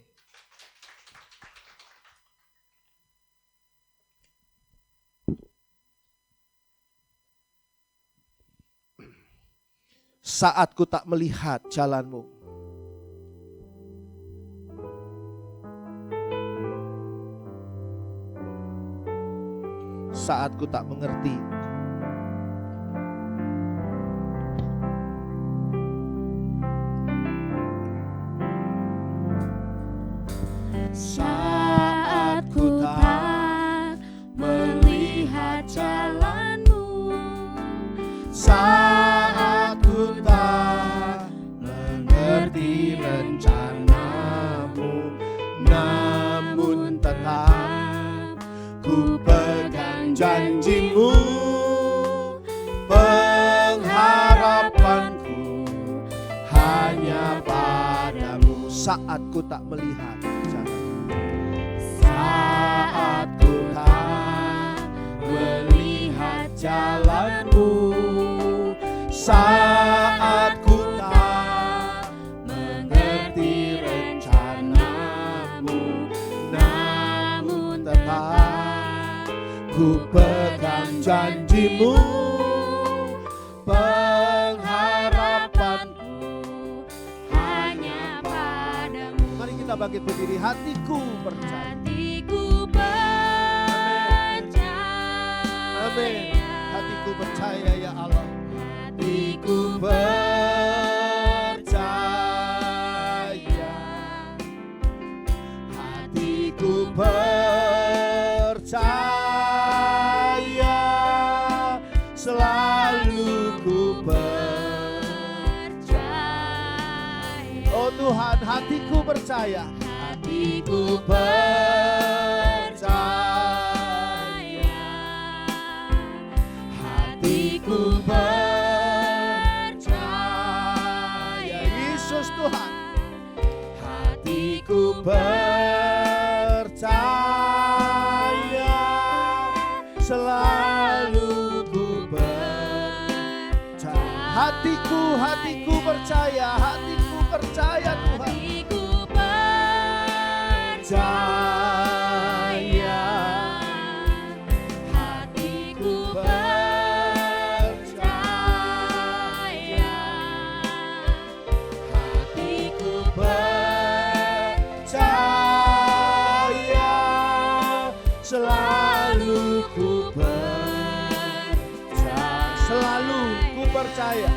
Saat ku tak melihat jalanmu, saat ku tak mengerti, Saat ku tak saat ku tak melihat jalan. Saat ku tak melihat jalanmu, Saat ku tak mengerti rencanamu, namun tetap ku pegang janjimu. Pengharapanku hanya padamu. Mari kita bangkit berdiri. Hatiku percaya. Hatiku percaya. Amin. Hatiku percaya ya Allah. Hatiku Percaya. Hatiku percaya. Selalu ku percaya. Oh Tuhan, hatiku percaya. Hatiku percaya. Hatiku percaya. Yesus Tuhan. Hatiku percaya. Selalu ku percaya. Hatiku percaya. Hatiku percaya Tuhan. Hatiku percaya. Hatiku percaya. Hatiku percaya. Selalu ku percaya. Selalu ku percaya.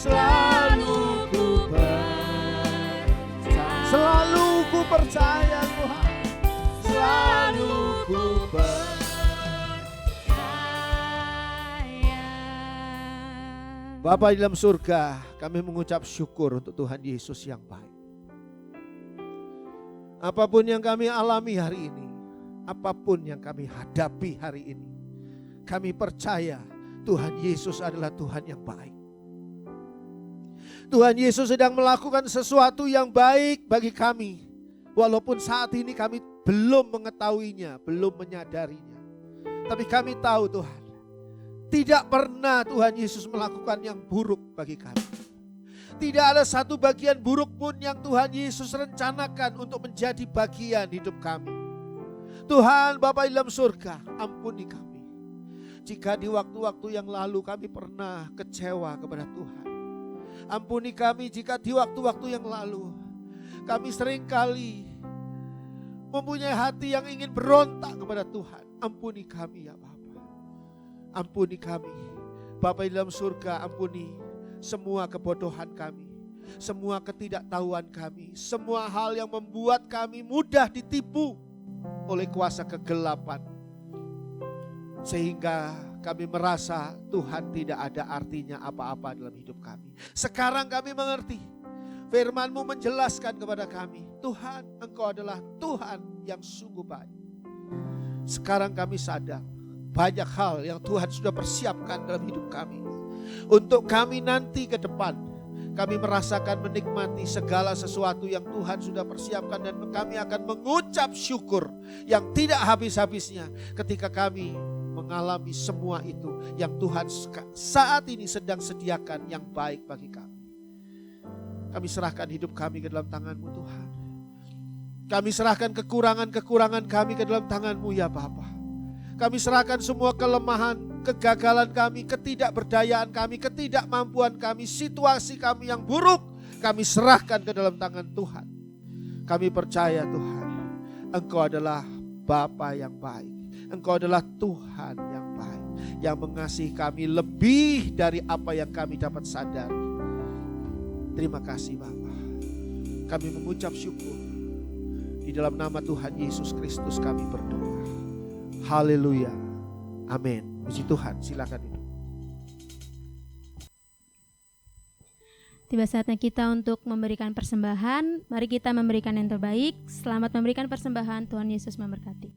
Selalu ku percaya. Selalu ku percaya Tuhan. Selalu ku percaya. Bapa di dalam surga, kami mengucap syukur untuk Tuhan Yesus yang baik. Apapun yang kami alami hari ini, apapun yang kami hadapi hari ini, kami percaya Tuhan Yesus adalah Tuhan yang baik. Tuhan Yesus sedang melakukan sesuatu yang baik bagi kami. Walaupun saat ini kami belum mengetahuinya, belum menyadarinya. Tapi kami tahu Tuhan, tidak pernah Tuhan Yesus melakukan yang buruk bagi kami. Tidak ada satu bagian buruk pun yang Tuhan Yesus rencanakan untuk menjadi bagian hidup kami. Tuhan Bapa di dalam surga, ampuni kami. Jika di waktu-waktu yang lalu kami pernah kecewa kepada Tuhan. Ampuni kami jika di waktu-waktu yang lalu kami seringkali mempunyai hati yang ingin berontak kepada Tuhan. Ampuni kami ya Bapa. Ampuni kami. Bapa di dalam surga, ampuni semua kebodohan kami, semua ketidaktahuan kami, semua hal yang membuat kami mudah ditipu oleh kuasa kegelapan. Sehingga kami merasa Tuhan tidak ada artinya apa-apa dalam hidup kami. Sekarang kami mengerti, firman-Mu menjelaskan kepada kami, Tuhan, Engkau adalah Tuhan yang sungguh baik. Sekarang kami sadar, banyak hal yang Tuhan sudah persiapkan dalam hidup kami. Untuk kami nanti ke depan, kami merasakan menikmati segala sesuatu yang Tuhan sudah persiapkan. Dan kami akan mengucap syukur yang tidak habis-habisnya ketika kami mengalami semua itu yang Tuhan saat ini sedang sediakan yang baik bagi kami. Kami serahkan hidup kami ke dalam tangan-Mu Tuhan. Kami serahkan kekurangan-kekurangan kami ke dalam tangan-Mu ya Bapa. Kami serahkan semua kelemahan, kegagalan kami, ketidakberdayaan kami, ketidakmampuan kami, situasi kami yang buruk, kami serahkan ke dalam tangan Tuhan. Kami percaya Tuhan, Engkau adalah Bapa yang baik. Engkau adalah Tuhan yang baik, yang mengasihi kami lebih dari apa yang kami dapat sadari. Terima kasih Bapa. Kami mengucap syukur. Di dalam nama Tuhan Yesus Kristus kami berdoa. Haleluya. Amin. Puji Tuhan, silakan duduk. Tiba saatnya kita untuk memberikan persembahan. Mari kita memberikan yang terbaik. Selamat memberikan persembahan. Tuhan Yesus memberkati.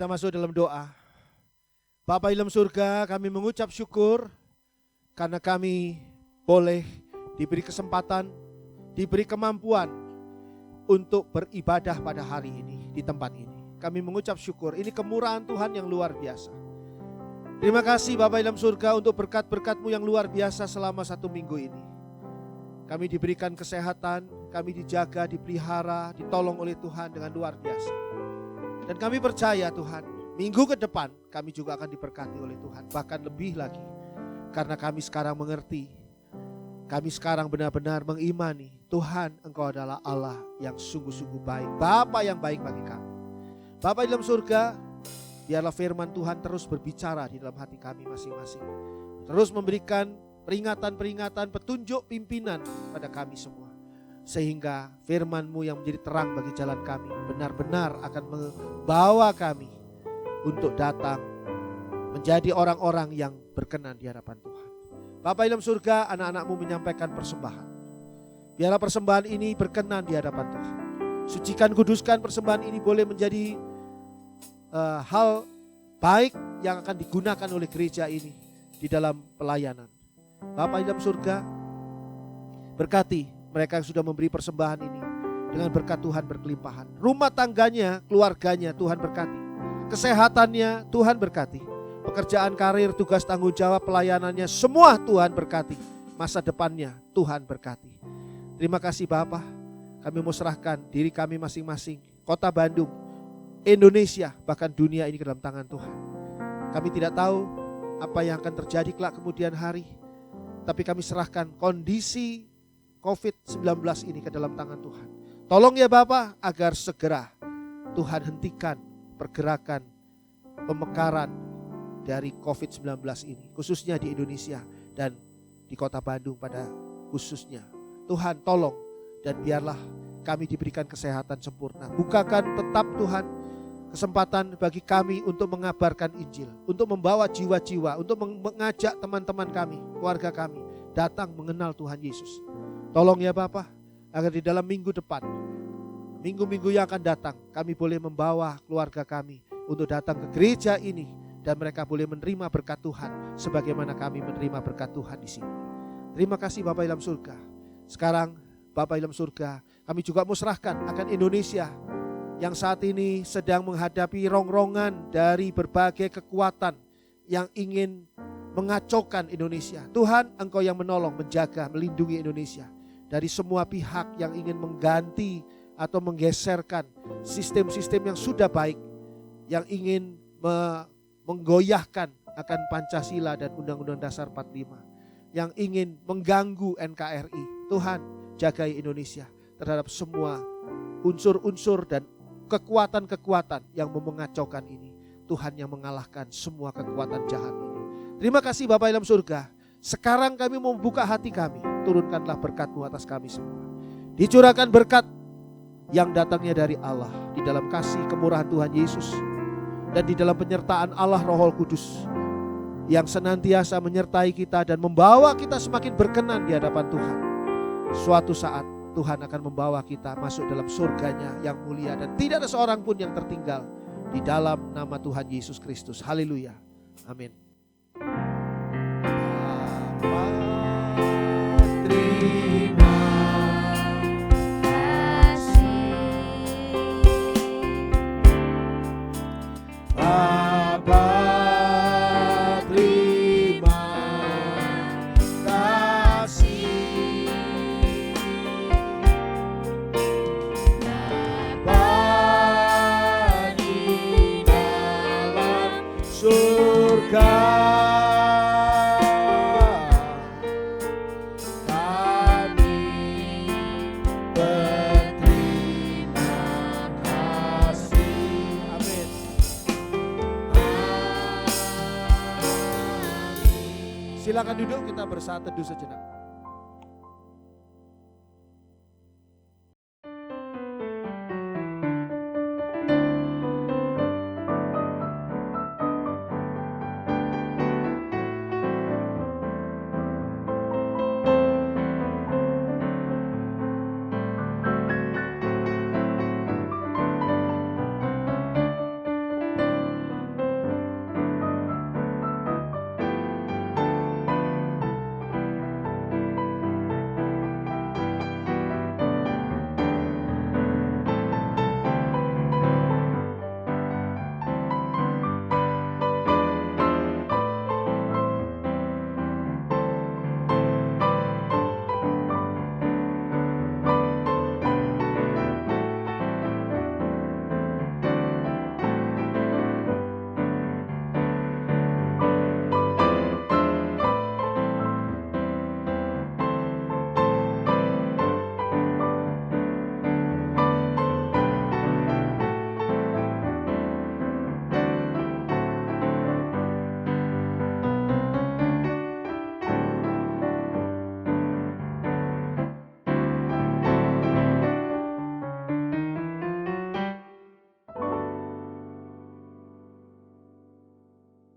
Kita masuk dalam doa. Bapa dalam surga, kami mengucap syukur karena kami boleh diberi kesempatan, diberi kemampuan untuk beribadah pada hari ini di tempat ini. Kami mengucap syukur, ini kemurahan Tuhan yang luar biasa. Terima kasih Bapa dalam surga untuk berkat-berkat-Mu yang luar biasa selama 1 minggu ini. Kami diberikan kesehatan, kami dijaga, dipelihara, ditolong oleh Tuhan dengan luar biasa. Dan kami percaya Tuhan, minggu ke depan kami juga akan diberkati oleh Tuhan. Bahkan lebih lagi, karena kami sekarang mengerti, kami sekarang benar-benar mengimani Tuhan, Engkau adalah Allah yang sungguh-sungguh baik, Bapa yang baik bagi kami. Bapa dalam surga, biarlah firman Tuhan terus berbicara di dalam hati kami masing-masing. Terus memberikan peringatan-peringatan, petunjuk, pimpinan pada kami semua. Sehingga firman-Mu yang menjadi terang bagi jalan kami benar-benar akan membawa kami untuk datang menjadi orang-orang yang berkenan di hadapan Tuhan. Bapa dalam surga, anak-anak-Mu menyampaikan persembahan. Biarlah persembahan ini berkenan di hadapan Tuhan. Sucikan, kuduskan persembahan ini boleh menjadi hal baik yang akan digunakan oleh gereja ini di dalam pelayanan. Bapa dalam surga, berkati mereka yang sudah memberi persembahan ini dengan berkat Tuhan berkelimpahan. Rumah tangganya, keluarganya Tuhan berkati. Kesehatannya Tuhan berkati. Pekerjaan, karir, tugas, tanggung jawab, pelayanannya semua Tuhan berkati. Masa depannya Tuhan berkati. Terima kasih Bapa. Kami mau serahkan diri kami masing-masing, Kota Bandung, Indonesia, bahkan dunia ini ke dalam tangan Tuhan. Kami tidak tahu apa yang akan terjadi kelak kemudian hari, tapi kami serahkan kondisi COVID-19 ini ke dalam tangan Tuhan. Tolong ya Bapa agar segera Tuhan hentikan pergerakan pemekaran dari COVID-19 ini, khususnya di Indonesia dan di Kota Bandung pada khususnya. Tuhan tolong, dan biarlah kami diberikan kesehatan sempurna. Bukakan tetap Tuhan kesempatan bagi kami untuk mengabarkan Injil, untuk membawa jiwa-jiwa, untuk mengajak teman-teman kami, keluarga kami datang mengenal Tuhan Yesus. Tolong ya Bapa, agar di dalam minggu depan, minggu-minggu yang akan datang, kami boleh membawa keluarga kami untuk datang ke gereja ini, dan mereka boleh menerima berkat Tuhan sebagaimana kami menerima berkat Tuhan di sini. Terima kasih Bapa dalam surga. Sekarang Bapa dalam surga, kami juga mau serahkan akan Indonesia yang saat ini sedang menghadapi rongrongan dari berbagai kekuatan yang ingin mengacaukan Indonesia. Tuhan, Engkau yang menolong, menjaga, melindungi Indonesia dari semua pihak yang ingin mengganti atau menggeserkan sistem-sistem yang sudah baik, yang ingin menggoyahkan akan Pancasila dan Undang-Undang Dasar 45, yang ingin mengganggu NKRI. Tuhan, jagai Indonesia terhadap semua unsur-unsur dan kekuatan-kekuatan yang mau mengacaukan ini. Tuhan yang mengalahkan semua kekuatan jahat ini. Terima kasih Bapa dalam surga. Sekarang kami mau membuka hati kami. Turunkanlah berkat-Mu atas kami semua. Dicurahkan berkat yang datangnya dari Allah, di dalam kasih kemurahan Tuhan Yesus, dan di dalam penyertaan Allah Roh Kudus yang senantiasa menyertai kita dan membawa kita semakin berkenan di hadapan Tuhan. Suatu saat Tuhan akan membawa kita masuk dalam surganya yang mulia, dan tidak ada seorang pun yang tertinggal, di dalam nama Tuhan Yesus Kristus. Haleluya. Amin. Silakan duduk, kita bersaat teduh sejenak.